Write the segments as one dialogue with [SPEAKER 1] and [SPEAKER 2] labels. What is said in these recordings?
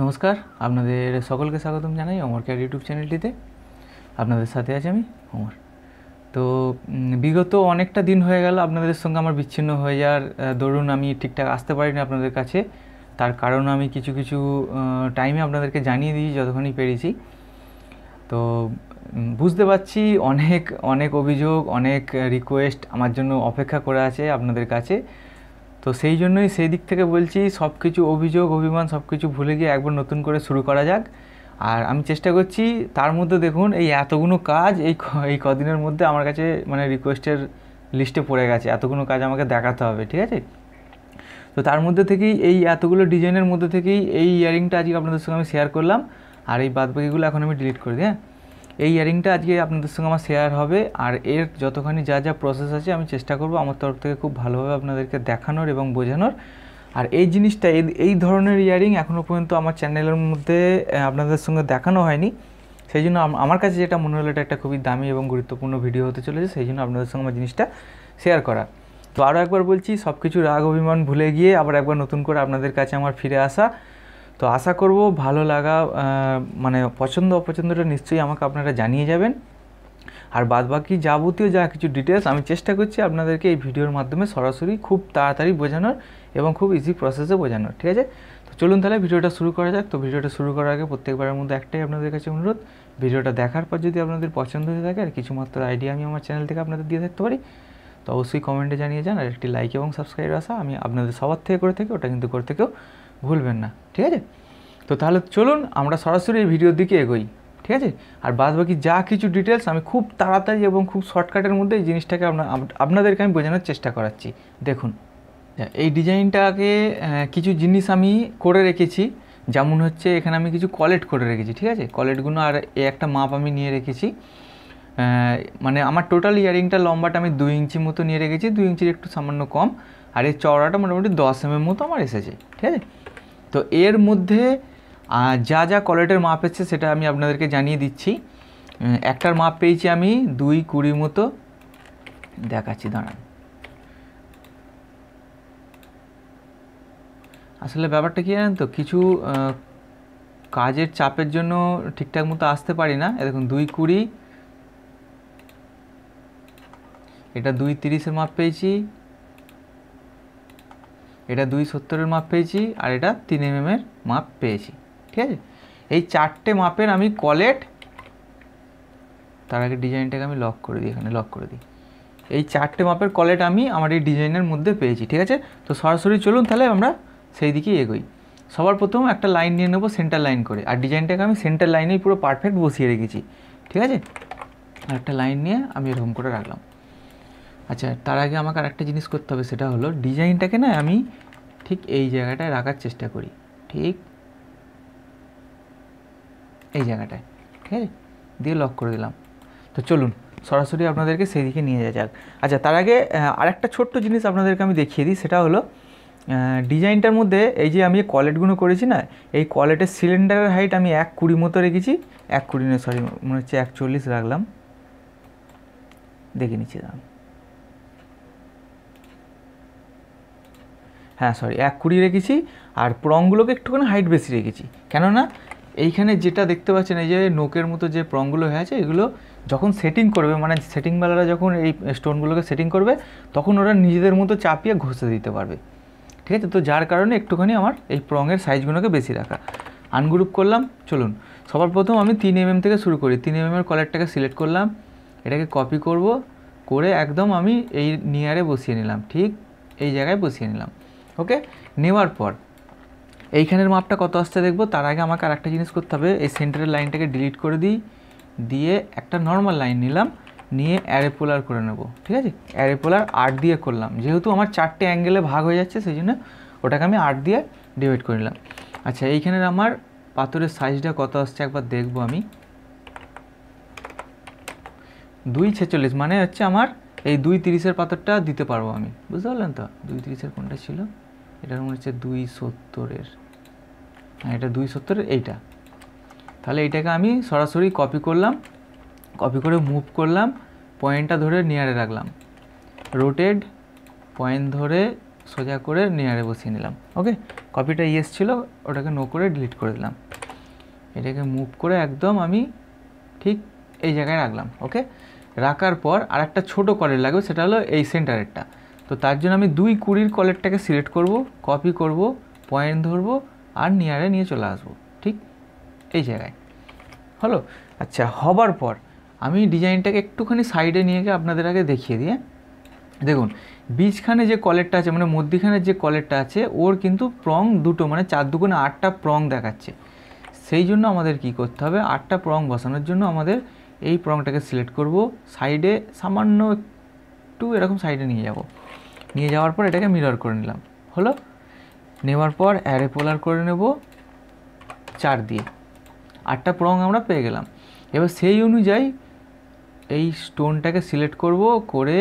[SPEAKER 1] নমস্কার, আপনাদের সকলকে স্বাগতম জানাই অমর কেয়ার ইউটিউব চ্যানেলটিতে। আপনাদের সাথে আছি আমি অমর। তো বিগত অনেকটা দিন হয়ে গেল আপনাদের সঙ্গে আমার বিচ্ছিন্ন হয়ে যাওয়ার দরুন আমি ঠিকঠাক আসতে পারিনি আপনাদের কাছে। তার কারণ আমি কিছু কিছু টাইমে আপনাদেরকে জানিয়ে দিই যতখানি পেরেছি। তো বুঝতে পারছি অনেক অনেক অভিযোগ, অনেক রিকোয়েস্ট আমার জন্য অপেক্ষা করে আছে আপনাদের কাছে। তো সেই জন্যই সেই দিক থেকে বলছি, সব কিছু অভিযোগ অভিমান সব কিছু ভুলে গিয়ে একবার নতুন করে শুরু করা যাক। আর আমি চেষ্টা করছি, তার মধ্যে দেখুন এই এতগুলো কাজ এই কদিনের মধ্যে আমার কাছে মানে রিকোয়েস্টের লিস্টে পড়ে গেছে, এতগুলো কাজ আমাকে দেখাতে হবে, ঠিক আছে। তো তার মধ্যে থেকেই এই এতগুলো ডিজাইনের মধ্যে থেকেই এই ইয়ারিংটা আজকে আপনাদের সঙ্গে আমি শেয়ার করলাম। আর এই বাদবাকিগুলো এখন আমি ডিলিট করে দিই। হ্যাঁ, এই ইয়ারিংটা আজকে আপনাদের সঙ্গে আমার শেয়ার হবে। আর এর যতখানি যা যা প্রসেস আছে আমি চেষ্টা করব আমার তরফ থেকে খুব ভালোভাবে আপনাদেরকে দেখানোর এবং বোঝানোর। আর এই জিনিসটা এই ধরনের ইয়ারিং এখনও পর্যন্ত আমার চ্যানেলের মধ্যে আপনাদের সঙ্গে দেখানো হয়নি। সেই জন্য আমার কাছে যেটা মনে হলো এটা একটা খুবই দামি এবং গুরুত্বপূর্ণ ভিডিও হতে চলেছে, সেই জন্য আপনাদের সঙ্গে আমার জিনিসটা শেয়ার করা। তো আরও একবার বলছি, সব কিছু রাগ অভিমান ভুলে গিয়ে আবার একবার নতুন করে আপনাদের কাছে আমার ফিরে আসা। তো আশা করব ভালো লাগা মানে পছন্দ অপছন্দটা নিশ্চয়ই আমাকে আপনারা জানিয়ে যাবেন। আর বাদবাকি যাবতীয় যা কিছু ডিটেলস আমি চেষ্টা করছি আপনাদেরকে এই ভিডিওর মাধ্যমে সরাসরি খুব তাড়াতাড়ি বোঝানোর এবং খুব ইজি প্রসেসে বোঝানোর, ঠিক আছে। তো চলুন তাহলে ভিডিওটা শুরু করা যাক। তো ভিডিওটা শুরু করার আগে প্রত্যেকবারের মধ্যে একটাই আপনাদের কাছে অনুরোধ, ভিডিওটা দেখার পর যদি আপনাদের পছন্দ হয়ে থাকে আর কিছু মাত্র আইডিয়া আমি আমার চ্যানেল থেকে আপনাদের দিয়ে থাকতে পারি, তো অবশ্যই কমেন্টে জানিয়ে যান। আর একটি লাইক এবং সাবস্ক্রাইব আসা আমি আপনাদের সবার থেকে করে থাকি, ওটা কিন্তু করতে কেউ ভুলবেন না, ঠিক আছে। তো তাহলে চলুন আমরা সরাসরি এই ভিডিওর দিকে এগোই, ঠিক আছে। আর বাদবাকি যা কিছু ডিটেলস আমি খুব তাড়াতাড়ি এবং খুব শর্টকাটের মধ্যে এই জিনিসটাকে আপনাদেরকে আমি বোঝানোর চেষ্টা করাচ্ছি। দেখুন, এই ডিজাইনটাকে কিছু জিনিস আমি করে রেখেছি, যেমন হচ্ছে এখানে আমি কিছু কলেট করে রেখেছি, ঠিক আছে। কলেটগুলো আর একটা মাপ আমি নিয়ে রেখেছি। মানে আমার টোটাল ইয়ারিংটা লম্বাটা আমি 2 ইঞ্চি মতো নিয়ে রেখেছি, 2 ইঞ্চির একটু সামান্য কম। আর এর চওড়াটা মোটামুটি 10 mm মতো আমার এসেছে, ঠিক আছে। তো এর মধ্যে যা যা কলেটের মাপ এসেছে সেটা আমি আপনাদেরকে জানিয়ে দিচ্ছি। একটার মাপ পেয়েছি আমি 2.20 মতো, দেখাচ্ছি দাঁড়ান। আসলে ব্যাপারটা কী জানেন তো, কিছু কাজের চাপের জন্য ঠিকঠাক মতো আসতে পারি না। দেখুন 2.20, এটা 2.30-এর মাপ পেয়েছি, এটা 2.70-এর মাপ পেয়েছি, আর এটা 3 mm-এর মাপ পেয়েছি, ঠিক আছে। এই 4টে মাপের আমি কলেট, তার আগে ডিজাইনটাকে আমি লক করে দিই, এখানে লক করে দিই। এই 4টে মাপের কলেট আমি আমার এই ডিজাইনের মধ্যে পেয়েছি, ঠিক আছে। তো সরাসরি চলুন তাহলে আমরা সেই দিকেই এগোই। সবার প্রথম একটা লাইন নিয়ে নেবো সেন্টার লাইন করে, আর ডিজাইনটাকে আমি সেন্টার লাইনেই পুরো পারফেক্ট বসিয়ে রেখেছি, ঠিক আছে। আর একটা লাইন নিয়ে আমি এরকম করে রাখলাম। আচ্ছা, তার আগে আমাকে আর একটা জিনিস করতে হবে, সেটা হলো ডিজাইনটাকে না আমি ঠিক এই জায়গাটায় রাখার চেষ্টা করি, ঠিক এই জায়গাটায়, ঠিক আছে, দিয়ে লক করে দিলাম। তো চলুন সরাসরি আপনাদেরকে সেই দিকে নিয়ে যাওয়া যাক। আচ্ছা, তার আগে আরেকটা ছোট্ট জিনিস আপনাদেরকে আমি দেখিয়ে দিই, সেটা হলো ডিজাইনটার মধ্যে এই যে আমি কলেটগুলো করেছি না, এই কলেটের সিলিন্ডারের হাইট আমি 1.20 মতো রেখেছি। 1.20 না, সরি, মনে হচ্ছে 1.40 রাখলাম, দেখে নিচ্ছি দাম। হ্যাঁ সরি, 1.20 রেখেছি। আর প্রংগুলোকে একটুখানি হাইট বেশি রেখেছি, কেননা এইখানে যেটা দেখতে পাচ্ছেন এই যে নোকের মতো যে প্রংগুলো হয়ে আছে, এগুলো যখন সেটিং করবে, মানে সেটিংওয়ালারা যখন এই স্টোনগুলোকে সেটিং করবে, তখন ওরা নিজেদের মতো চাপিয়ে ঘষে দিতে পারবে, ঠিক আছে। তো যার কারণে একটুখানি আমার এই প্রংয়ের সাইজগুলোকে বেশি রাখা। আনগ্রুপ করলাম। চলুন সবার প্রথম আমি 3 mm থেকে শুরু করি। 3 mm-এর কলারটাকে সিলেক্ট করলাম, এটাকে কপি করব, করে একদম আমি এই নিয়ারে বসিয়ে নিলাম, ঠিক এই জায়গায় বসিয়ে নিলাম। ওকে, নেওয়ার পর এইখানের মাপটা কত আসছে দেখবো। তার আগে আমাকে আর একটা জিনিস করতে হবে, এই সেন্টারের লাইনটাকে ডিলিট করে দিই, দিয়ে একটা নর্মাল লাইন নিলাম, নিয়ে অ্যারেপোলার করে নেব, ঠিক আছে। অ্যারেপোলার 8 দিয়ে করলাম, যেহেতু আমার 4টে অ্যাঙ্গেলে ভাগ হয়ে যাচ্ছে সেই জন্য ওটাকে আমি 8 দিয়ে ডিভাইড করে নিলাম। আচ্ছা, এইখানের আমার পাথরের সাইজটা কত আসছে একবার দেখবো আমি। 2.46, মানে হচ্ছে আমার এই 2.30-এর পাথরটা দিতে পারবো আমি, বুঝতে পারলেন তো। 2.30-এর কোনটা ছিল, এটার মনে হচ্ছে 2.70-এর, হ্যাঁ এটা 2.70-এর এইটা। তাহলে এইটাকে আমি সরাসরি কপি করলাম, কপি করে মুভ করলাম, পয়েন্টটা ধরে নিয়ারে রাখলাম, রোটেড পয়েন্ট ধরে সোজা করে নিয়ারে বসিয়ে নিলাম। ওকে, কপিটা ইয়েস ছিল, ওটাকে নো করে ডিলিট করে দিলাম। এটাকে মুভ করে একদম আমি ঠিক এই জায়গায় রাখলাম। ওকে, রাখার পর আর একটা ছোটো কলের লাগবে, সেটা হলো এই সেন্টারেরটা। তো তার জন্য আমি 220 কলেরটাকে সিলেক্ট করব, কপি করব, পয়েন্ট ধরবো আর নিয়ারে নিয়ে চলে আসবো ঠিক এই জায়গায়। হলো? আচ্ছা, হবার পর আমি ডিজাইনটাকে একটুখানি সাইডে নিয়ে গিয়ে আপনাদের আগে দেখিয়ে দিয়ে, দেখুন বীজখানে যে কলেরটা আছে, মানে মধ্যিখানের যে কলেরটা আছে, ওর কিন্তু প্রং দুটো, মানে 4 দুগুণে 8টা প্রং দেখাচ্ছে। সেই জন্য আমাদের কি করতে হবে, 8টা প্রং বসানোর জন্য আমাদের এই প্রংটাকে সিলেক্ট করব, সাইডে সামান্য একটু এরকম সাইডে নিয়ে যাব, নিয়ে যাওয়ার পর এটাকে মিরর করে নিলাম। হলো? নেওয়ার পর অ্যারে পোলার করে নেব 4 দিয়ে, 8টা প্রং আমরা পেয়ে গেলাম। এবার সেই অনুযায়ী এই স্টোনটাকে সিলেক্ট করব, করে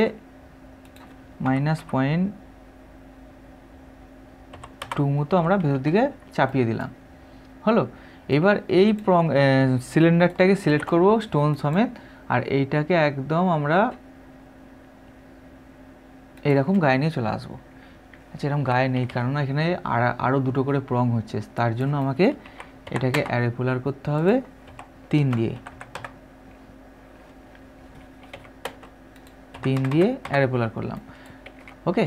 [SPEAKER 1] -0.2 মতো আমরা ভেতর দিকে চাপিয়ে দিলাম। হলো? এবার এই প্রং সিলিন্ডারটাকে সিলেক্ট করব স্টোন সমেত, আর এইটাকে একদম আমরা এইরকম গায়ে নিয়ে চলে আসবো। আচ্ছা, এরকম গায়ে নেই, কারণ এখানে আরও দুটো করে প্রং হচ্ছে, তার জন্য আমাকে এটাকে অ্যারে পোলার করতে হবে 3 দিয়ে, 3 দিয়ে অ্যারে পোলার করলাম। ওকে,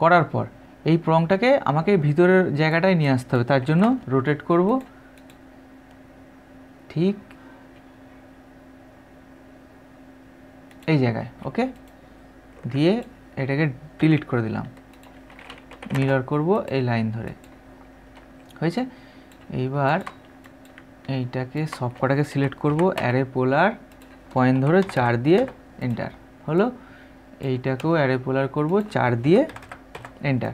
[SPEAKER 1] করার পর এই প্রংটাকে আমাকে ভিতরের জায়গাটায় নিয়ে আসতে হবে, তার জন্য রোটেট করব ঠিক এই জায়গায়। ওকে, দিয়ে এটাকে ডিলিট করে দিলাম, মিরর করব এই লাইন ধরে। হয়েছে? এইবার এইটাকে সবকটাকে সিলেক্ট করব, অ্যারে পোলার পয়েন্ট ধরে 4 দিয়ে এন্টার। হলো? এইটাকেও অ্যারে পোলার করব 4 দিয়ে এন্টার।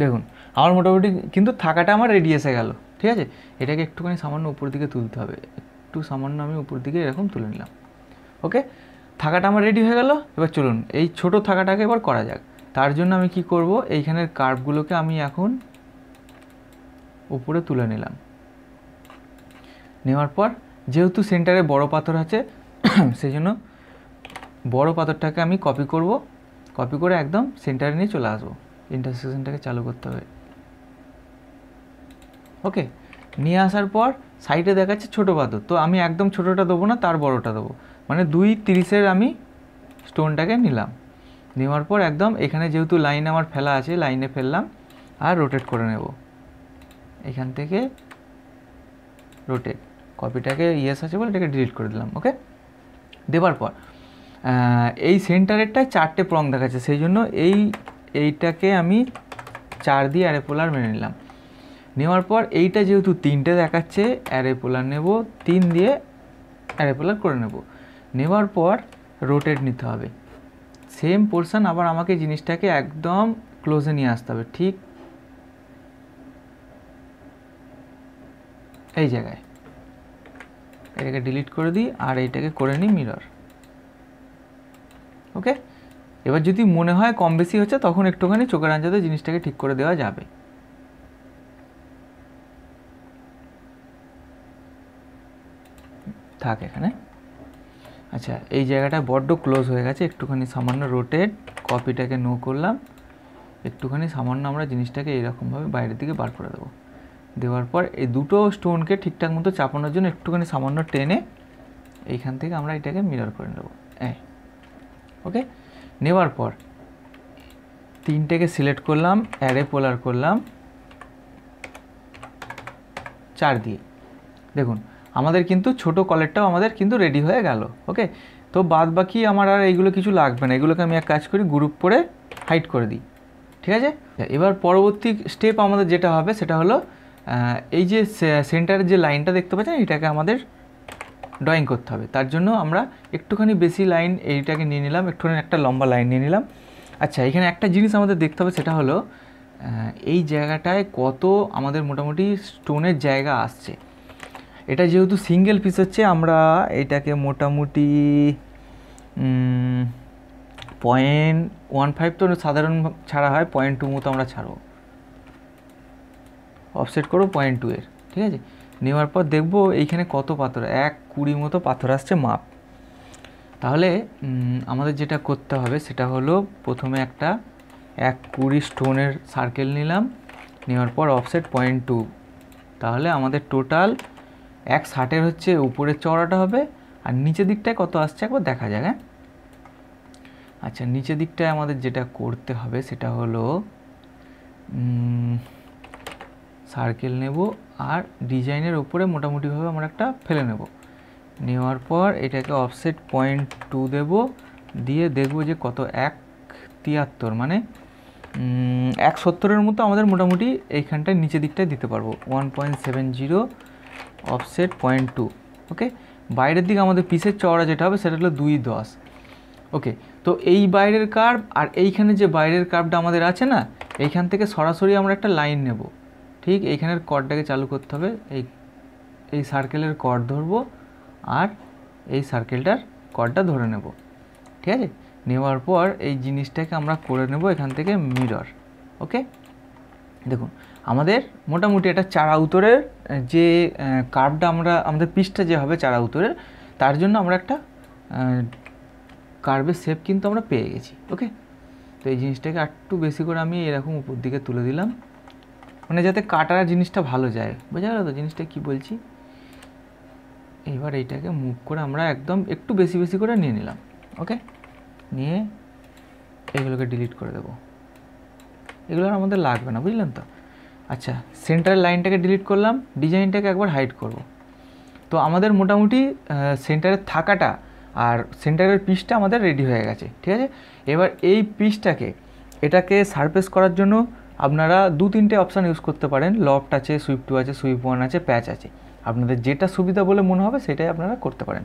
[SPEAKER 1] দেখুন আমার মোটামুটি কিন্তু থাকাটা আমার রেডি এসে গেল। ঠিক আছে, এটাকে একটুখানি সামান্য উপর দিকে তুলতে হবে, একটু সামান্য আমি উপর দিকে এরকম তুলে নিলাম। ওকে, থাকাটা আমার রেডি হয়ে গেল। এবার চলুন এই ছোট থাকাটাকে এবার করা যাক। তার জন্য আমি কি করব, এইখানের কার্ভগুলোকে আমি এখন উপরে তুলে নিলাম। নেওয়ার পর যেহেতু সেন্টারে বড় পাথর আছে সেই জন্য বড় পাথরটাকে আমি কপি করব, কপি করে একদম সেন্টারে নিয়ে চলে আসবো। ইন্টারসেকশনটাকে চালু করতে হবে। ওকে, নিয়ে আসার পর সাইডে দেখাচ্ছে ছোটো পাথর, তো আমি একদম ছোটোটা দেবো না, তার বড়টা দেবো, মানে 2.30 আমি স্টোনটাকে নিলাম। নেওয়ার পর একদম এখানে যেহেতু লাইন আমার ফেলা আছে, লাইনে ফেললাম আর রোটেট করে নেব। এখান থেকে রোটেট, কপিটাকে ইয়েস আছে বলে এটাকে ডিলিট করে দিলাম। ওকে, দেওয়ার পর এই সেন্টারেরটায় 4টে প্রং দেখাচ্ছে, সেই জন্য এইটাকে আমি 4 দিয়ে অ্যারে পোলার মেনে নিলাম। নেওয়ার পর এইটা যেহেতু 3টে দেখাচ্ছে, অ্যারে পোলার নেব, 3 দিয়ে অ্যারে পোলার করে নেব। নেওয়ার পর রোটেট নিতে হবে, সেম পোর্শন আবার আমাকে জিনিসটাকে একদম ক্লোজে নিয়ে আসতে হবে, ঠিক এই জায়গায়। এটাকে ডিলিট করে দিই আর এইটাকে করে নিই মিরর। ওকে, এবার যদি মনে হয় কম বেশি হচ্ছে, তখন একটুখানি চোখের আঞ্জাতে জিনিসটাকে ঠিক করে দেওয়া যাবে। থাক এখানে। আচ্ছা, এই জায়গাটা বড্ড ক্লোজ হয়ে গেছে, একটুখানি সামান্য রোটেট, কপিটাকে নো করলাম, একটুখানি সামান্য আমরা জিনিসটাকে এইরকমভাবে বাইরের দিকে বার করে দেবো। দেওয়ার পর এই দুটো স্টোনকে ঠিকঠাক মতো চাপানোর জন্য একটুখানি সামান্য টেনে এইখান থেকে আমরা এটাকে মিরর করে নেব। ওকে, নেওয়ার পর 3টেকে সিলেক্ট করলাম, অ্যারে পোলার করলাম 4 দিয়ে। দেখুন আমাদের কিন্তু ছোটো কলেরটাও আমাদের কিন্তু রেডি হয়ে গেল। ওকে, তো বাদ বাকি আমার আর এইগুলো কিছু লাগবে না, এগুলোকে আমি এক কাজ করি, গ্রুপ করে হাইড করে দিই। ঠিক আছে, এবার পরবর্তী স্টেপ আমাদের যেটা হবে সেটা হলো এই যে সেন্টারের যে লাইনটা দেখতে পাচ্ছেন, এটাকে আমাদের ড্রয়িং করতে হবে। তার জন্য আমরা একটুখানি বেশি লাইন এইটাকে নিয়ে নিলাম, একটুখানি একটা লম্বা লাইন নিয়ে নিলাম। আচ্ছা, এখানে একটা জিনিস আমাদের দেখতে হবে, সেটা হলো এই জায়গাটায় কত আমাদের মোটামুটি স্টোনের জায়গা আসছে। এটা যেহেতু সিঙ্গেল পিস হচ্ছে, আমরা এটাকে মোটামুটি 0.15 তো সাধারণ ছাড়া হয়, 0.2 মতো আমরা ছাড়বো, অফসেট করবো 0.2 এর। ঠিক আছে, নেওয়ার পর দেখবো এইখানে কত পাথর, 1.20 মতো পাথর আসছে মাপ। তাহলে আমাদের যেটা করতে হবে সেটা হলো প্রথমে একটা 1.20 স্টোনের সার্কেল নিলাম, নেওয়ার পর অফসেট 0.2, তাহলে আমাদের টোটাল 160 হচ্ছে উপরের চওড়াটা হবে, আর নিচের দিকটায় কত আসছে একবার দেখা যাক। হ্যাঁ, আচ্ছা, নিচের দিকটায় আমাদের যেটা করতে হবে সেটা হলো সার্কেল নেব আর ডিজাইনের উপরে মোটামুটিভাবে আমরা একটা ফেলে নেওয়ার পর এটাকে অফসেট 0.2 দেব, দিয়ে দেখব যে কত 173 মানে 170-এর মতো আমাদের মোটামুটি এইখানটায় নিচের দিকটায় দিতে পারবো। 1.70 অফসেট 0.2। ওকে, বাইরের দিকে আমাদের পিসের চওড়া যেটা হবে সেটা হলো 2.10। ওকে, তো এই বাইরের কার্ভ আর এইখানে যে বাইরের কার্ভটা আমাদের আছে না, এইখান থেকে সরাসরি আমরা একটা লাইন নেব। ঠিক এইখানের কর্ডটাকে চালু করতে হবে, এই সার্কেলের কর্ড ধরবো আর এই সার্কেলটার কর্ডটা ধরে নেব। ঠিক আছে, নেওয়ার পর এই জিনিসটাকে আমরা করে নেব এখান থেকে মিরর। ওকে, দেখুন আমাদের মোটামুটি একটা চারা উত্তরের যে কার্ভটা আমাদের পিসটা যে হবে চারা উত্তরের, তার জন্য আমরা একটা কার্ভের শেপ কিন্তু আমরা পেয়ে গেছি। ওকে, তো এই জিনিসটাকে একটু বেশি করে আমি এরকম উপর দিকে তুলে দিলাম, মানে যাতে কাটার জিনিসটা ভালো যায়। বোঝা গেল তো জিনিসটা কি বলছি? এইবার এইটাকে মুভ করে আমরা একদম একটু বেশি বেশি করে নিয়ে নিলাম। ওকে, নিয়ে এগুলোকে ডিলিট করে দেবো, এগুলো আর আমাদের লাগবে না, বুঝলেন তো? আচ্ছা, সেন্টারের লাইনটাকে ডিলিট করলাম, ডিজাইনটাকে একবার হাইড করব। তো আমাদের মোটামুটি সেন্টারের থাকাটা আর সেন্টারের পিসটা আমাদের রেডি হয়ে গেছে। ঠিক আছে, এবার এই পিসটাকে এটাকে সারফেস করার জন্য আপনারা 2-3টে অপশান ইউজ করতে পারেন। লফট আছে, সুইপ 2 আছে, সুইপ 1 আছে, প্যাচ আছে। আপনাদের যেটা সুবিধা বলে মনে হবে সেটাই আপনারা করতে পারেন।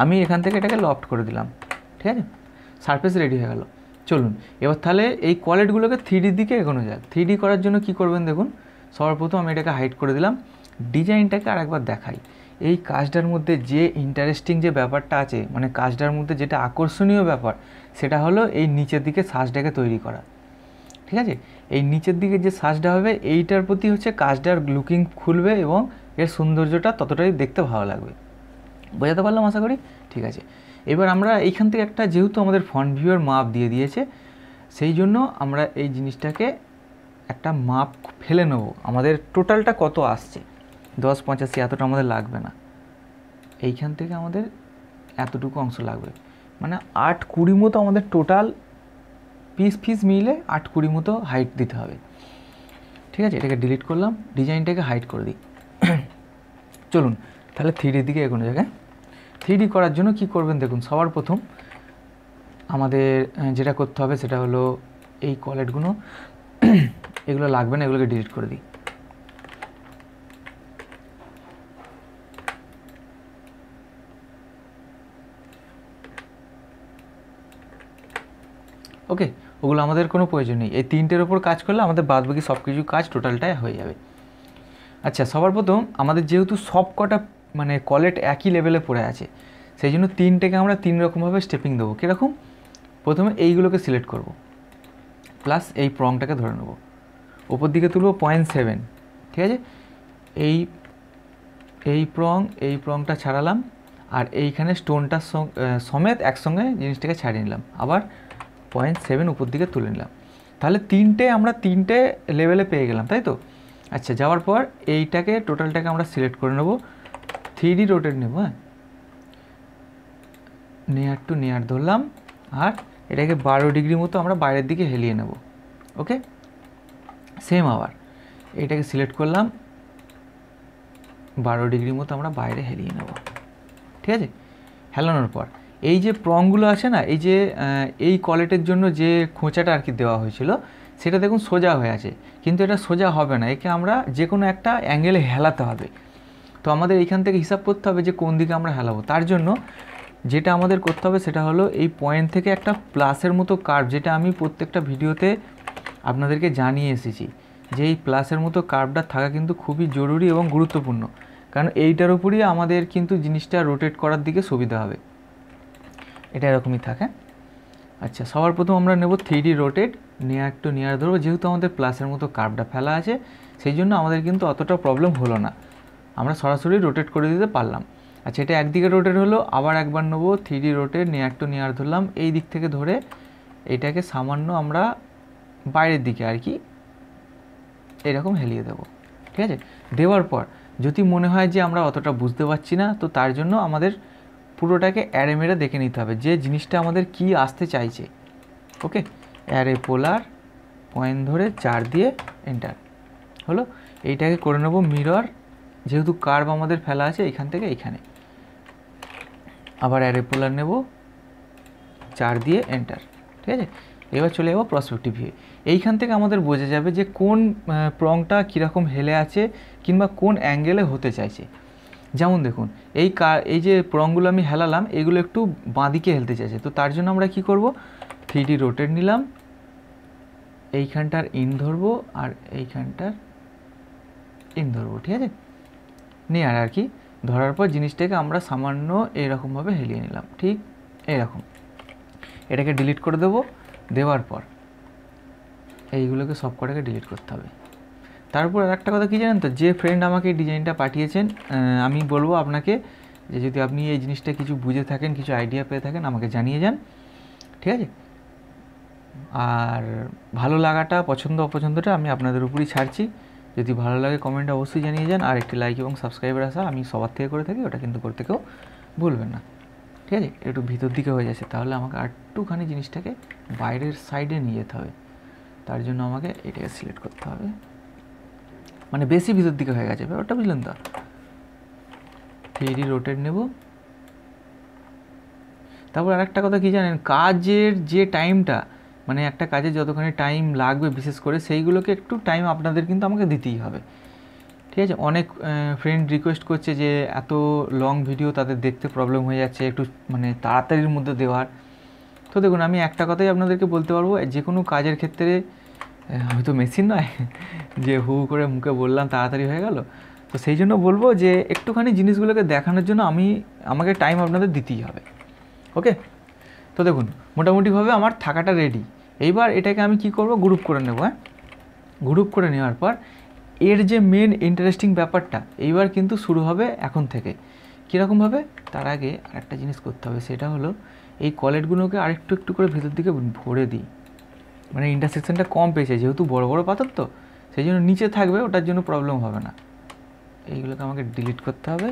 [SPEAKER 1] আমি এখান থেকে এটাকে লফট করে দিলাম। ঠিক আছে, সারফেস রেডি হয়ে গেল। চলুন এবার তাহলে এই কোয়ালিটিগুলোকে 3Dর দিকে এগোনো যাক। 3D করার জন্য কি করবেন দেখুন, সর্বপ্রথম আমি এটাকে হাইড করে দিলাম, ডিজাইনটাকে আর একবার দেখাই। এই কাজটার মধ্যে যে ইন্টারেস্টিং যে ব্যাপারটা আছে, মানে কাজটার মধ্যে যেটা আকর্ষণীয় ব্যাপার, সেটা হলো এই নিচের দিকে সাজটাকে তৈরি করা। ঠিক আছে, এই নিচের দিকে যে সাজটা হবে এইটার প্রতি হচ্ছে কাজটার লুকিং খুলবে এবং এর সৌন্দর্যটা ততটাই দেখতে ভালো লাগবে। বোঝাতে পারলাম আশা করি? ঠিক আছে, এবার আমরা এইখান থেকে একটা, যেহেতু আমাদের ফ্রন্ট ভিউয়ের মাপ দিয়ে দিয়েছে, সেই জন্য আমরা এই জিনিসটাকে একটা মাপ ফেলে নেব। আমাদের টোটালটা কত আসছে, 10-85 এতটা আমাদের লাগবে না, এইখান থেকে আমাদের এতটুকু অংশ লাগবে, মানে 8-20 মতো আমাদের টোটাল পিস মিলে 8-20 মতো হাইট দিতে হবে। ঠিক আছে, এটাকে ডিলিট করলাম, ডিজাইনটাকে হাইড করে দিই। চলুন তাহলে 3Dর দিকে এগোনো জায়গায়। 3D করার জন্য কি করবেন দেখুন, সবার প্রথম আমাদের যেটা করতে হবে সেটা হলো এই কলেটগুলো এগুলো লাগবে না, এগুলোকে ডিলিট করে দিই। ওকে, ওগুলো আমাদের কোনো প্রয়োজন নেই। এই 3টের ওপর কাজ করলে আমাদের বাদবাকি সব কিছু কাজ টোটালটাই হয়ে যাবে। আচ্ছা, সবার প্রথম আমাদের যেহেতু সব কটা মানে কলেট একই লেভেলে পড়ে আছে, সেই জন্য 3টেকে আমরা 3 রকমভাবে স্টেপিং দেবো। কীরকম? প্রথমে এইগুলোকে সিলেক্ট করব, প্লাস এই প্রংটাকে ধরে নেব, ওপর দিকে তুলব 0.7। ঠিক আছে, এই প্রংটা ছাড়ালাম, আর এইখানে স্টোনটার সমেত একসঙ্গে জিনিসটাকে ছাড়িয়ে নিলাম, আবার 0.7 উপর দিকে তুলে নিলাম। তাহলে আমরা 3টে লেভেলে পেয়ে গেলাম, তাই তো? আচ্ছা, যাওয়ার পর এইটাকে টোটালটাকে আমরা সিলেক্ট করে নেব, 3D রোটেট নেব। হ্যাঁ, নিয়ার টু নিয়ার ধরলাম, আর এটাকে 12 ডিগ্রি মতো আমরা বাইরের দিকে হেলিয়ে নেব। ওকে, সেম আবার এটাকে সিলেক্ট করলাম, 12 ডিগ্রি মতো আমরা বাইরে হেলিয়ে নেব। ঠিক আছে, হেলানোর পর এই যে প্রংগুলো আছে না, এই যে এই কলেটের জন্য যে খোঁচাটা আর কি দেওয়া হয়েছিল, সেটা দেখুন সোজা হয়ে আছে, কিন্তু এটা সোজা হবে না, একে আমরা যে কোনো একটা অ্যাঙ্গেলে হেলাতে হবে। তো আমাদের এইখান থেকে হিসাব করতে হবে যে কোন দিকে আমরা হেলাবো। তার জন্য যেটা আমাদের করতে হবে সেটা হলো এই পয়েন্ট থেকে একটা প্লাসের মতো কার্ভ, যেটা আমি প্রত্যেকটা ভিডিওতে আপনাদেরকে জানিয়ে এসেছি যে এই প্লাসের মতো কার্ভটা থাকা কিন্তু খুবই জরুরি এবং গুরুত্বপূর্ণ, কারণ এইটার উপরই আমাদের কিন্তু জিনিসটা রোটেট করার দিকে সুবিধা হবে। এটা এরকমই থাকে। আচ্ছা, সবার প্রথম আমরা নেব 3D rotate, near to near ধরবো, যেহেতু আমাদের প্লাসের মতো কার্ভটা ফেলা আছে সেই জন্য আমাদের কিন্তু অতটা প্রবলেম হলো না, আমরা সরাসরি রোটেট করে দিতে পারলাম। আচ্ছা, এটা একদিকে রোটেট হলো, আবার একবার নেবো 3D rotate, near to near ধরলাম, এই দিক থেকে ধরে এটাকে সামান্য আমরা বাইরের দিকে আর কি এরকম হেলিয়ে দেবো। ঠিক আছে, দেওয়ার পর যদি মনে হয় যে আমরা অতটা বুঝতে পারছি না, তো তার জন্য আমাদের পুরোটাকে অ্যারে মেরে দেখে নিতে হবে যে জিনিসটা আমাদের কি আসতে চাইছে। ওকে, অ্যারে পোলার পয়েন্ট ধরে 4 দিয়ে এন্টার হলো। এইটাকে করে নেব মিরর, যেহেতু কার্ভ আমাদের ফেলা আছে এইখান থেকে এইখানে, আবার অ্যারে পোলার নেব 4 দিয়ে এন্টার। ঠিক আছে, এবার চলে যাবো প্রসপেক্টিভ ভিউ। এইখান থেকে আমাদের বোঝা যাবে যে কোন প্রংটা কীরকম হেলে আছে কিংবা কোন অ্যাঙ্গেলে হতে চাইছে। যেমন দেখুন এই যে প্রংগুলো আমি হেলালাম এগুলো একটু বাঁদিকে হেলতে চাইছে, তো তার জন্য আমরা কি করব, 3D রোটেট নিলাম, এইখানটার ইন ধরবো আর এইখানটার ইন ধরবো। ঠিক আছে, নিয়ে আর কি ধরার পর জিনিসটাকে আমরা সামান্য এরকমভাবে হেলিয়ে নিলাম, ঠিক এরকম। এটাকে ডিলিট করে দেবো, দেওয়ার পর এইগুলোকে সব কটাকে ডিলিট করতে হবে। তারপর আর একটা কথা কী জানেন তো, যে ফ্রেন্ড আমাকে এই ডিজাইনটা পাঠিয়েছেন, আমি বলবো আপনাকে যে যদি আপনি এই জিনিসটা কিছু বুঝে থাকেন, কিছু আইডিয়া পেয়ে থাকেন, আমাকে জানিয়ে যান। ঠিক আছে, আর ভালো লাগাটা পছন্দ অপছন্দটা আমি আপনাদের উপরই ছাড়ছি। যদি ভালো লাগে কমেন্টে অবশ্যই জানিয়ে যান, আর একটি লাইক এবং সাবস্ক্রাইবার আসা আমি সবার থেকে করে থাকি, ওটা কিন্তু করতে কেউ ভুলবেন না। ঠিক আছে, একটু ভিতর দিকে হয়ে যাচ্ছে, তাহলে আমাকে একটুখানি জিনিসটাকে বাইরের সাইডে নিয়ে যেতে হবে। তার জন্য আমাকে এটাকে সিলেক্ট করতে হবে, মানে বেশি ভিতর দিকে হয়ে গেছে ব্যাপারটা, বুঝলেন তো। 3D রোটেট নেব। তারপর আর একটা কথা কী জানেন, কাজের যে টাইমটা, মানে একটা কাজে যতখানি টাইম লাগবে বিশেষ করে, সেইগুলোকে একটু টাইম আপনাদের কিন্তু আমাকে দিতেই হবে। ঠিক আছে, অনেক ফ্রেন্ড রিকোয়েস্ট করছে যে এত লং ভিডিও তাদের দেখতে প্রবলেম হয়ে যাচ্ছে, একটু মানে তাড়াতাড়ির মধ্যে দেওয়ার। তো দেখুন, আমি একটা কথাই আপনাদেরকে বলতে পারবো, যে কোনো কাজের ক্ষেত্রে আমি তো মেশিন নয় যে হু করে মুখে বললাম তাড়াতাড়ি হয়ে গেল। তো সেই জন্য বলবো যে একটুখানি জিনিসগুলোকে দেখানোর জন্য আমাকে টাইম আপনাদের দিতেই হবে। ওকে, তো দেখুন মোটামুটিভাবে আমার থাকাটা রেডি। এইবার এটাকে আমি কি করব, গ্রুপ করে নেব। হ্যাঁ, গ্রুপ করে নেওয়ার পর এর যে মেন ইন্টারেস্টিং ব্যাপারটা এইবার কিন্তু শুরু হবে এখন থেকে। কীরকমভাবে, তার আগে আরেকটা জিনিস করতে হবে, সেটা হলো এই কলেটগুলোকে আরেকটু একটু করে ভেতর দিকে ভরে দিই, মানে ইন্টারসেকশনটা কম পেয়েছে, যেহেতু বড় বড় পাথর তো সেই জন্য নিচে থাকবে, ওটার জন্য প্রবলেম হবে না। এইগুলোকে আমাকে ডিলিট করতে হবে।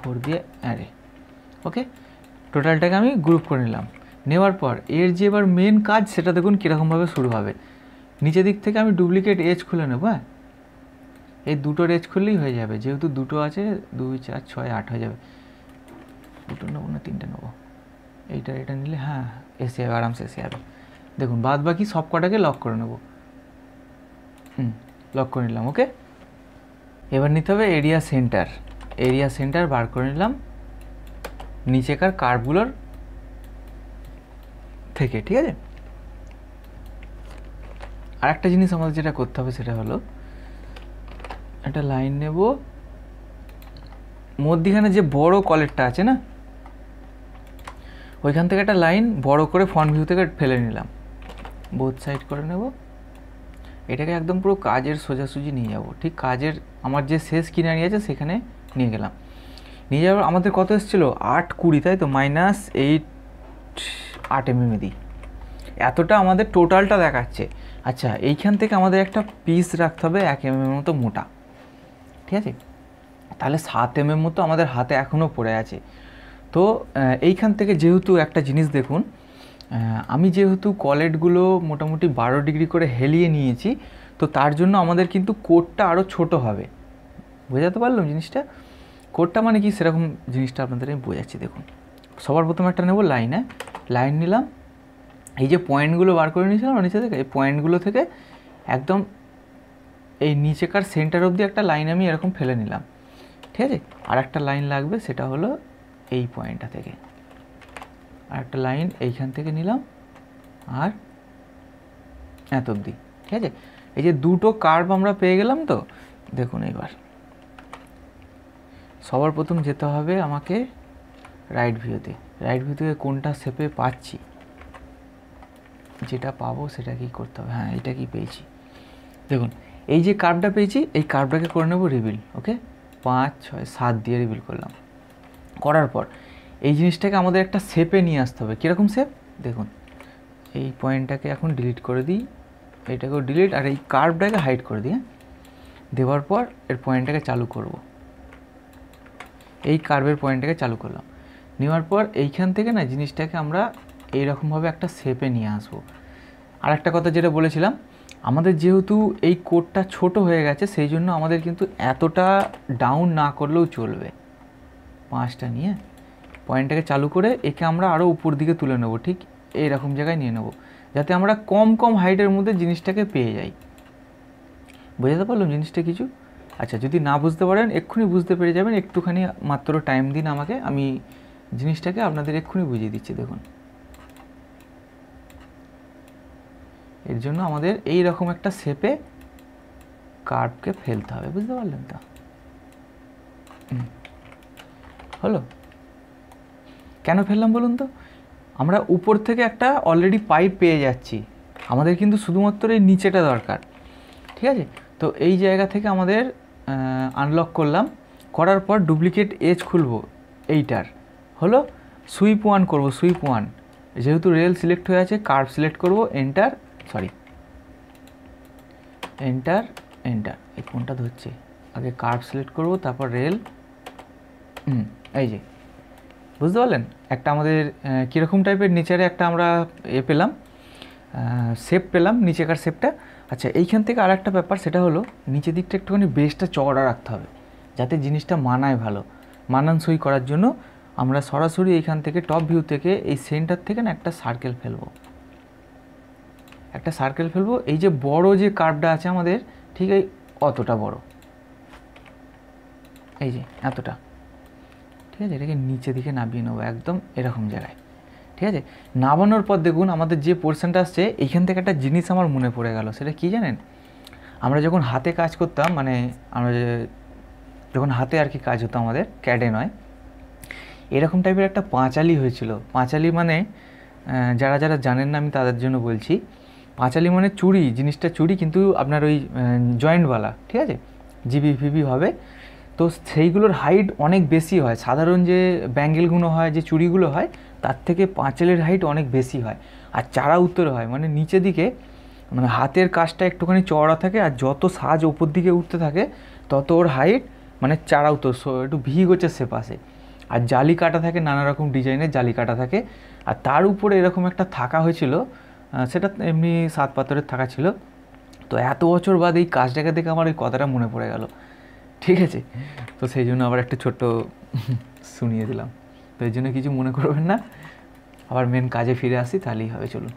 [SPEAKER 1] ফোর দিয়ে অ্যারে। ওকে, টোটালটাকে আমি গ্রুপ করে নিলাম। নেওয়ার পর এর যে এবার মেন কাজ সেটা দেখুন কীরকমভাবে শুরু হবে। নিচের দিক থেকে আমি ডুপ্লিকেট এজ খুলে নেবো। হ্যাঁ, এই দুটোর এজ খুললেই হয়ে যাবে, যেহেতু দুটো আছে, 2 4 6 8 হয়ে যাবে। দুটো নেবো না 3টে নেবো, এটা নিলে হ্যাঁ এসে যাবে, আরামসে এসে যাবে। দেখুন বাদ বাকি সব কটাকে লক করে নেবো। লক করে নিলাম। ওকে, এবার নিতে হবে এরিয়া সেন্টার বার করে নিলাম নিচেকার কার্ভগুলোর থেকে। ঠিক আছে, আর একটা জিনিস আমাদের যেটা করতে হবে সেটা হলো একটা লাইন নেব, মধ্যখানে যে বড় কলেরটা আছে না, ওইখান থেকে একটা লাইন বড় করে ফ্রন্ট ভিউ থেকে ফেলে নিলাম, বোথ সাইড করে নেব। এটাকে একদম পুরো কাজের সোজাসুজি নিয়ে যাব। ঠিক কাজের আমার যে শেষ কিনারি আছে সেখানে নিয়ে গেলাম। নিয়ে যাওয়ার আমাদের কত এসেছিলো, 8-20, তাই তো, -8 mm দিই, এতটা আমাদের টোটালটা দেখাচ্ছে। আচ্ছা, এইখান থেকে আমাদের একটা পিস রাখতে হবে 1 mm মতো মোটা। ঠিক আছে, তাহলে 7 mm মতো আমাদের হাতে এখনও পড়ে আছে। তো এইখান থেকে যেহেতু একটা জিনিস দেখুন, আমি যেহেতু কলেটগুলো মোটামুটি 12 ডিগ্রি করে হেলিয়ে নিয়েছি, তো তার জন্য আমাদের কিন্তু কোটটা আরও ছোট হবে। বোঝাতে পারলাম জিনিসটা? কোটটা মানে কি সেরকম জিনিসটা আপনাদের আমি বোঝাচ্ছি। দেখুন সবার প্রথমে একটা নেব লাইন। লাইন নিলাম, এই যে পয়েন্টগুলো বার করে নিয়েছিলাম নিচে থেকে, এই পয়েন্টগুলো থেকে একদম এই নিচেকার সেন্টার অবধি একটা লাইন আমি এরকম ফেলে নিলাম। ঠিক আছে, আর একটা লাইন লাগবে, সেটা হলো এই পয়েন্টটা থেকে আর একটা লাইন এইখান থেকে নিলাম আর এত অবধি। ঠিক আছে, এই যে দুটো কার্ভ আমরা পেয়ে গেলাম। তো দেখুন এবার সবার প্রথম যেতে হবে আমাকে রাইট ভিউ থেকে কোনটা শেপে পাচ্ছি, যেটা পাবো সেটা কি করতে হবে। হ্যাঁ, এটা কি পেয়েছি, দেখুন এই যে কার্ভটা পেয়েছি, এই কার্ভটাকে করে নেব রিভিল। ওকে, 5 6 7 দিয়ে রিভিল করলাম। করার পর এই জিনিসটাকে আমাদের একটা শেপে নিয়ে আসতে হবে। কীরকম শেপ দেখুন, এই পয়েন্টটাকে এখন ডিলিট করে দিই, এইটাকেও ডিলিট, আর এই কার্ভটাকে হাইড করে দিই। দেওয়ার পর এর পয়েন্টটাকে চালু করব, এই কার্ভের পয়েন্টটাকে চালু করলাম, নেওয়ার পর এইখান থেকে না জিনিসটাকে আমরা এইরকমভাবে একটা শেপে নিয়ে আসবো। আর একটা কথা যেটা বলেছিলাম, আমাদের যেহেতু এই কোডটা ছোট হয়ে গেছে সেই জন্য আমাদের কিন্তু এতটা ডাউন না করলেও চলবে। 5টা নিয়ে পয়েন্টটাকে চালু করে একে আমরা আরও উপর দিকে তুলে নেব, ঠিক এইরকম জায়গায় নিয়ে নেব, যাতে আমরা কম কম হাইটের মধ্যে জিনিসটাকে পেয়ে যাই। বোঝাতে পারলাম জিনিসটা কিছু? আচ্ছা, যদি না বুঝতে পারেন এক্ষুনি বুঝতে পেরে যাবেন, একটুখানি মাত্র টাইম দিন আমাকে, আমি জিনিসটাকে আপনাদের এক্ষুনি বুঝিয়ে দিচ্ছি। দেখুন, এর জন্য আমাদের এই রকম একটা শেপে কার্ভকে ফেলতে হবে, বুঝতে পারলেন তো? হলো? কেন ফেললাম বলুন তো? আমরা উপর থেকে একটা অলরেডি পাইপ পেয়ে যাচ্ছি, আমাদের কিন্তু শুধুমাত্র এই নিচেটা দরকার, ঠিক আছে? তো এই জায়গা থেকে আমাদের আনলক করলাম, করার পর ডুপ্লিকেট এজ খুলবো এইটার, হলো সুইপ 1 করব, সুইপ 1, যেহেতু রেল সিলেক্ট হয়ে আছে কার্ভ সিলেক্ট করব, এন্টার, সরি এন্টার এন্টার, এই কোনটা ধরছে, আগে কার্ভ সিলেক্ট করব তারপর রেল, এই যে বুঝতে পারলেন একটা আমাদের কীরকম টাইপের নিচেরে একটা আমরা পেলাম, শেপ পেলাম, নিচেকার শেপটা। আচ্ছা, এইখান থেকে আর একটা ব্যাপার, সেটা হলো নিচের দিকটা একটুখানি বেসটা চওড়া রাখতে হবে, যাতে জিনিসটা মানায় ভালো, মানানসই করার জন্য আমরা সরাসরি এইখান থেকে টপ ভিউ থেকে এই সেন্টার থেকে না একটা সার্কেল ফেলবো, একটা সার্কেল ফেলবো। এই যে বড় যে কার্ভটা আছে আমাদের, ঠিক এই অতটা বড়, এই যে এতটা, ঠিক আছে? এটাকে নিচে দিকে নামিয়ে নেবো একদম এরকম জায়গায়, ঠিক আছে? নামানোর পর দেখুন আমাদের যে পোর্শনটা আসছে, এইখান থেকে একটা জিনিস আমার মনে পড়ে গেল, সেটা কি জানেন? আমরা যখন হাতে কাজ করতাম, মানে আমরা যখন হাতে আর কি কাজ হতো আমাদের, ক্যাডে নয়, এরকম টাইপের একটা পাঁচালি হয়েছিল। পাঁচালি মানে যারা যারা জানেন না আমি তাদের জন্য বলছি, পাঁচালি মানে চুড়ি, জিনিসটা চুড়ি কিন্তু আপনার ওই জয়েন্টওয়ালা, ঠিক আছে? জিবি ফিবি হবে, তো সেইগুলোর হাইট অনেক বেশি হয়, সাধারণ যে ব্যাঙ্গেলগুলো হয়, যে চুড়িগুলো হয়, তার থেকে পাঁচালির হাইট অনেক বেশি হয়, আর চারা উত্তরে হয়, মানে নিচে দিকে, মানে হাতের কাজটা একটুখানি চওড়া থাকে, আর যত সাজ ওপর দিকে উঠতে থাকে তত ওর হাইট মানে চারা উত্তর, একটু ভি গোছের শেপ আসে, আর জালি কাটা থাকে, নানা রকম ডিজাইনের জালি কাটা থাকে, আর তার উপরে এরকম একটা থাকা হয়েছিল, সেটা এমনি 7 পাথরের থাকা ছিল। তো এত বছর বাদ এই কাজটাকে দেখে আমার ওই কথাটা মনে পড়ে গেল, ঠিক আছে? তো সেই জন্য আবার একটা ছোট্ট শুনিয়ে দিলাম। তো এই জন্য কিছু মনে করবেন না, আবার মেন কাজে ফিরে আসি তাহলেই হবে, চলুন।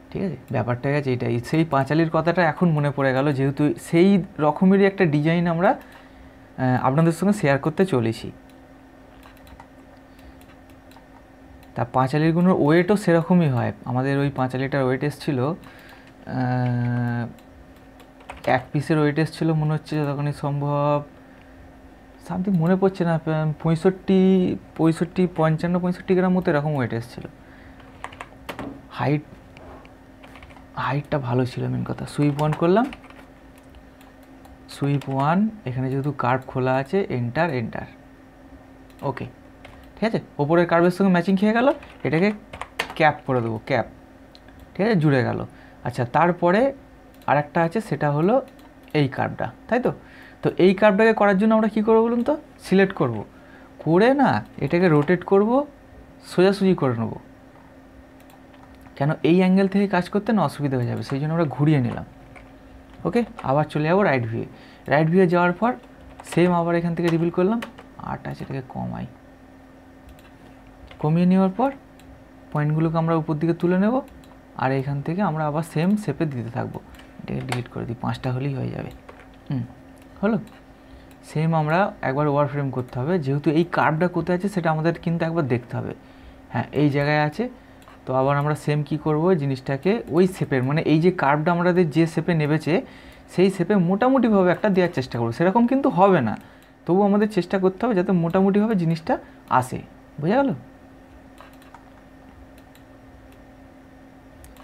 [SPEAKER 1] ঠিক আছে, ব্যাপারটা গেছে এইটাই, সেই পাঁচালির কথাটা এখন মনে পড়ে গেল, যেহেতু সেই রকমেরই একটা ডিজাইন আমরা আপনাদের সঙ্গে শেয়ার করতে চলেছি। তা পাঁচালিগুলোর ওয়েটও সেরকমই হয়, আমাদের ওই পাঁচালিটার ওয়েট এসেছিল, এক পিসের ওয়েট এসেছিল মনে হচ্ছে যতক্ষণই সম্ভব, সামথিং মনে পড়ছে না, 55 গ্রাম মতো এরকম ওয়েট এসেছিলো। হাইটটা ভালো ছিল, মেন কথা। সুইপ 1 করলাম, সুইপ 1, এখানে যেহেতু কার্ভ খোলা আছে, এন্টার এন্টার, ওকে, ঠিক আছে? ওপরের কার্ভের সঙ্গে ম্যাচিং খেয়ে গেল, এটাকে ক্যাপ করে দেবো, ক্যাপ, ঠিক আছে, জুড়ে গেল। আচ্ছা, তারপরে আর একটা আছে, সেটা হলো এই কার্ভটা, তাই তো? তো এই কার্ভটাকে করার জন্য আমরা কী করবো বলুন তো? সিলেক্ট করব, করে না এটাকে রোটেট করব, সোজাসুজি করে নেব, কেন এই অ্যাঙ্গেল থেকে কাজ করতে না অসুবিধা হয়ে যাবে, সেই জন্য আমরা ঘুরিয়ে নিলাম। ওকে, আবার চলে যাবো রাইট ভিউয়ে। রাইট ভিউয়ে যাওয়ার পর সেম আবার এখান থেকে রিভিল করলাম, 8 আছে, এটাকে কমিয়ে নেওয়ার পর পয়েন্টগুলোকে আমরা উপর দিকে তুলে নেব, আর এখান থেকে আমরা আবার সেম শেপে দিতে থাকবো। এটাকে ডিলিট করে দিই, 5টা হলেই হয়ে যাবে। হলো, সেম আমরা একবার ওভার ফ্রেম করতে হবে, যেহেতু এই কার্ভটা কোথায় আছে সেটা আমাদের কিন্তু একবার দেখতে হবে। হ্যাঁ, এই জায়গায় আছে, তো আবার আমরা সেম কি করব, জিনিসটাকে ওই শেপের, মানে এই যে কার্ভটা আমাদের যে শেপে নেবেছে সেই শেপে মোটামুটিভাবে একটা দেওয়ার চেষ্টা করবো, সেরকম কিন্তু হবে না, তবু আমাদের চেষ্টা করতে হবে যাতে মোটামুটিভাবে জিনিসটা আসে, বোঝা গেল?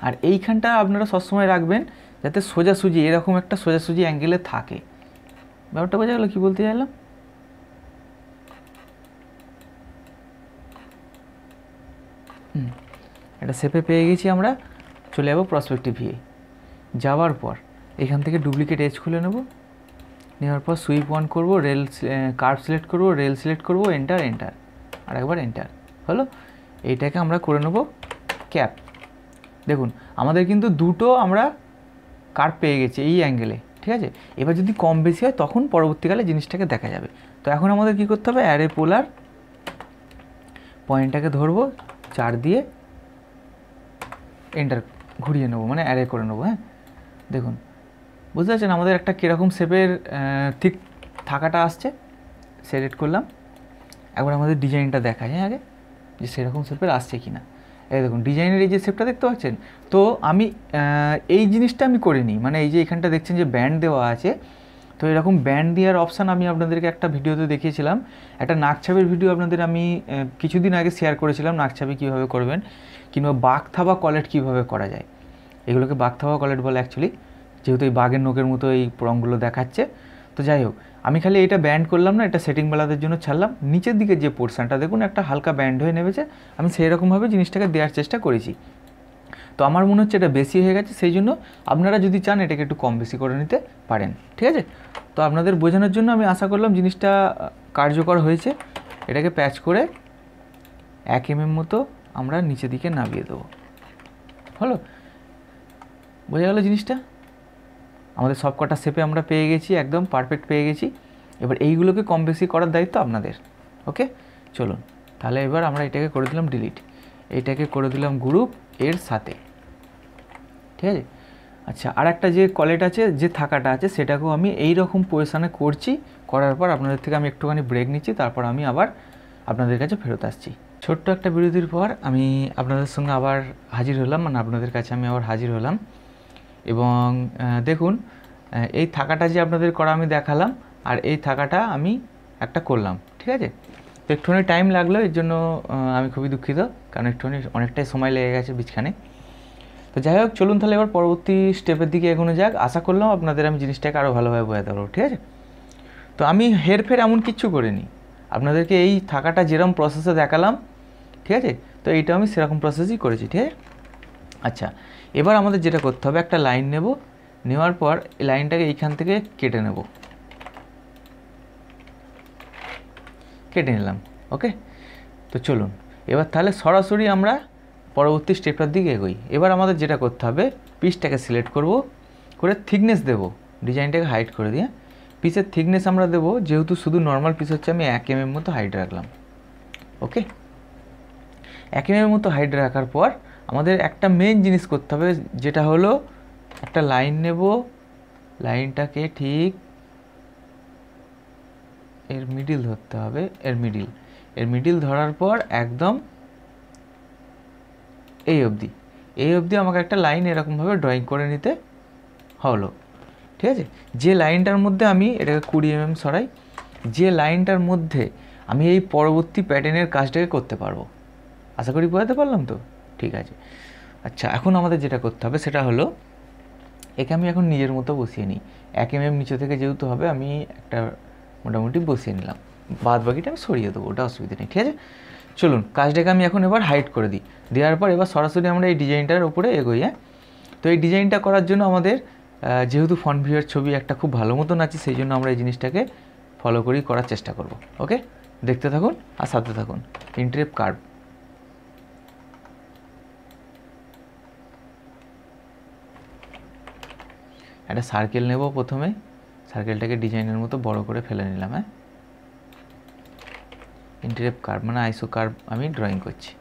[SPEAKER 1] আর এইখানটা আপনারা সবসময় রাখবেন যাতে সোজাসুজি এরকম একটা সোজাসুজি অ্যাঙ্গেলে থাকে, ব্যাপারটা বোঝা গেল কি বলতে চাইলাম? একটা শেপে পেয়ে গেছি আমরা। চলে যাবো প্রসপেক্টিভ ভিউ। যাওয়ার পর এখান থেকে ডুপ্লিকেট এজ খুলে নেব, নেওয়ার পর সুইপ অন করবো, রেল কার্ভ সিলেক্ট করবো, রেল সিলেক্ট করবো, এন্টার এন্টার, আর একবার এন্টার হলো। এইটাকে আমরা করে নেব ক্যাপ। দেখুন আমাদের কিন্তু দুটো আমরা কার্ভ পেয়ে গেছি এই অ্যাঙ্গেলে, ঠিক আছে। এবার যদি কম বেশি হয় তখন পরবর্তীকালে জিনিসটাকে দেখা যাবে। তো এখন আমাদের কী করতে হবে, অ্যারে পোলার পয়েন্টটাকে ধরবো, 4 দিয়ে এন্টার ঘুরিয়ে নেবো, মানে অ্যারে করে নেবো। হ্যাঁ দেখুন বুঝতে পারছেন আমাদের একটা কীরকম শেপের ঠিক থাকাটা আসছে। সিলেক্ট করলাম, একবার আমাদের ডিজাইনটা দেখায় হ্যাঁ আগে যে সেরকম শেপের আসছে কি না। এই দেখুন ডিজাইনের এই যে শেপটা দেখতে পাচ্ছেন। তো আমি এই জিনিসটা আমি করিনি, মানে এই যে এখানটা দেখছেন যে ব্যান্ড দেওয়া আছে, তো এরকম ব্যান্ড দেওয়ার অপশান আমি আপনাদেরকে একটা ভিডিওতে দেখিয়েছিলাম। একটা নাকছাবির ভিডিও আপনাদের আমি কিছুদিন আগে শেয়ার করেছিলাম, নাকছাবি কীভাবে করবেন, কিংবা বাঘথাবা কলেট কীভাবে করা যায়। এগুলোকে বাঘথাবা কলেট বলে অ্যাকচুয়ালি, যেহেতু এই বাঘের নোকের মতো এই রঙগুলো দেখাচ্ছে। তো যাই হোক, আমি খালি এটা ব্যান্ড করলাম না, এটা সেটিং বেলাদের জন্য ছাড়লাম। নিচের দিকে যে পোর্শনটা দেখুন একটা হালকা ব্যান্ড হয়ে নেমেছে, আমি সেই রকমভাবে জিনিসটাকে দেওয়ার চেষ্টা করেছি। তো আমার মনে হচ্ছে এটা বেশি হয়ে গেছে, সেই জন্য আপনারা যদি চান এটাকে একটু কম বেশি করে নিতে পারেন, ঠিক আছে। তো আপনাদের বোঝানোর জন্য আমি আশা করলাম জিনিসটা কার্যকর হয়েছে। এটাকে প্যাচ করে 1 mm মতো আমরা নিচের দিকে নামিয়ে দেবো, হলো। বোঝা গেল জিনিসটা। আমাদের সব কটা শেপে আমরা পেয়ে গেছি, একদম পারফেক্ট পেয়ে গেছি। এবার এইগুলোকে কম বেশি করার দায়িত্ব আপনাদের। ওকে চলুন তাহলে এবার আমরা এটাকে করে দিলাম ডিলিট, এইটাকে করে দিলাম গ্রুপ এর সাথে, ঠিক আছে। আচ্ছা আর একটা যে কলেট আছে, যে থাকাটা আছে, সেটাকেও আমি এই রকম পজিশানে করছি। করার পর আপনাদের থেকে আমি একটুখানি ব্রেক নিচ্ছি, তারপর আমি আবার আপনাদের কাছে ফেরত আসছি। ছোট্ট একটা বিরতির পর আমি আপনাদের সঙ্গে আবার হাজির হলাম, মানে আপনাদের কাছে আমি আবার হাজির হলাম। এবং দেখুন এই থাকাটা যে আপনাদের করা আমি দেখালাম, আর এই থাকাটা আমি একটা করলাম, ঠিক আছে। তো একটুখানি টাইম লাগলো, এর জন্য আমি খুবই দুঃখিত, কারণ একটুখানি অনেকটাই সময় লেগে গেছে বিছখানে। তো যাই হোক চলুন তাহলে এবার পরবর্তী স্টেপের দিকে এগোনো যাক। আশা করলাম আপনাদের আমি জিনিসটাকে আরও ভালোভাবে বোঝাতে পারবো, ঠিক আছে। তো আমি হেরফের এমন কিচ্ছু করিনি, আপনাদেরকে এই থাকাটা যেরকম প্রসেসে দেখালাম, ঠিক আছে। তো এইটা আমি সেরকম প্রসেসই করেছি, ঠিক আছে। আচ্ছা এবার আমাদের যেটা করতে হবে, একটা লাইন নেব, নেওয়ার পর এই লাইনটাকে এইখান থেকে কেটে নেব, কেটে নিলাম। ওকে তো চলুন এবার তাহলে সরাসরি আমরা পরবর্তী স্টেপটার দিকে এগোই। এবার আমাদের যেটা করতে হবে, পিসটাকে সিলেক্ট করব, করে থিকনেস দেব, ডিজাইনটাকে হাইড করে দিয়ে পিসের থিকনেস আমরা দেবো, যেহেতু শুধু নর্মাল পিস হচ্ছে আমি 1 mm মতো হাইট রাখলাম। ওকে 1 mm মতো হাইট রাখার পর আমাদের একটা মেন জিনিস করতে হবে, যেটা হলো একটা লাইন নেব, লাইনটাকে ঠিক এর মিডিল ধরতে হবে, এর মিডিল ধরার পর একদম এই অবধি আমাকে একটা লাইন এরকমভাবে ড্রয়িং করে নিতে হলো, ঠিক আছে। যে লাইনটার মধ্যে আমি এটাকে 20 mm সরাই, যে লাইনটার মধ্যে আমি এই পরবর্তী প্যাটার্নের কাজটাকে করতে পারবো। আশা করি বোঝাতে পারলাম তো, ঠিক আছে। আচ্ছা এখন আমাদের যেটা করতে হবে সেটা হলো, একে আমি এখন নিজের মতো বসিয়ে নিই। 1 mm নিচে থেকে যেহেতু হবে, আমি একটা মোটামুটি বসিয়ে নিলাম, বাদ বাকিটা আমি সরিয়ে দেবো, ওটা অসুবিধা নেই, ঠিক আছে। চলুন কাজটাকে আমি এখন এবার হাইড করে দিই, দেওয়ার পর এবার সরাসরি আমরা এই ডিজাইনটার উপরে এগোই। হ্যাঁ তো এই ডিজাইনটা করার জন্য আমাদের যেহেতু ফ্রন্ট ভিউয়ের ছবি একটা খুব ভালো মতন আছে, সেই জন্য আমরা এই জিনিসটাকে ফলো করেই করার চেষ্টা করব। ওকে দেখতে থাকুন আর সাথে থাকুন। ইন্টারেপ কার্ভ, একটা সার্কেল নেব, প্রথমে সার্কেলটাকে ডিজাইনের মতো বড় করে ফেলে নিলাম। হ্যাঁ ইন্টারেপ কার্ভ মানে আইসো কার্ভ আমি ড্রয়িং করছি।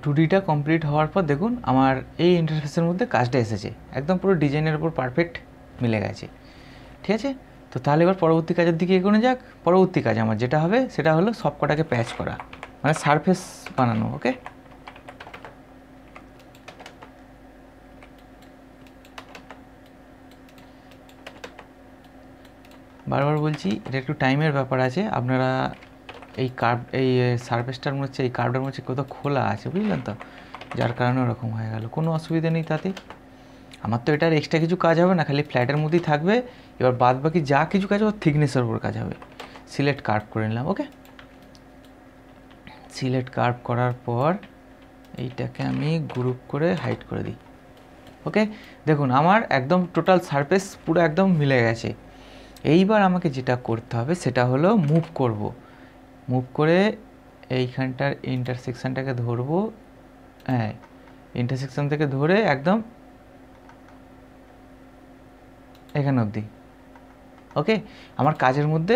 [SPEAKER 1] 2Dটা কমপ্লিট হওয়ার পর দেখুন আমার এই ইন্টারফেসের মধ্যে কাজটা এসেছে, একদম পুরো ডিজাইনের উপর পারফেক্ট মিলে গেছে। ঠিক আছে, তো তাহলে এবার পরবর্তী কাজের দিকে এগোনো যাক। পরবর্তী কাজ আমার যেটা হবে সেটা হলো সব কটাকে প্যাচ করা, মানে সারফেস বানানো। ওকে, বারবার বলছি এটা একটু টাইমের ব্যাপার আছে। আপনারা এই এই সারফেসটার মধ্যে এই কার্ভটার মধ্যে কোথাও খোলা আছে, বুঝলেন তো, যার কারণে ওরকম হয়ে গেল। কোনো অসুবিধা নেই তাতে, আমার তো এটার এক্সট্রা কিছু কাজ হবে না, খালি ফ্ল্যাটের মধ্যেই থাকবে। এবার বাদ বাকি যা কিছু কাজ হবে থিকনেসের উপর কাজ হবে। সিলেক্ট কার্ভ করে নিলাম। ওকে, সিলেক্ট কার্ভ করার পর এইটাকে আমি গ্রুপ করে হাইড করে দিই। ওকে, দেখুন আমার একদম টোটাল সারফেস পুরো একদম মিলে গেছে। এইবার আমাকে যেটা করতে হবে সেটা হলো মুভ করব। মুভ করে এইখানটার ইন্টারসেকশানটাকে ধরবো, হ্যাঁ ইন্টারসেকশান থেকে ধরে একদম এখানে অবধি। ওকে, আমার কাজের মধ্যে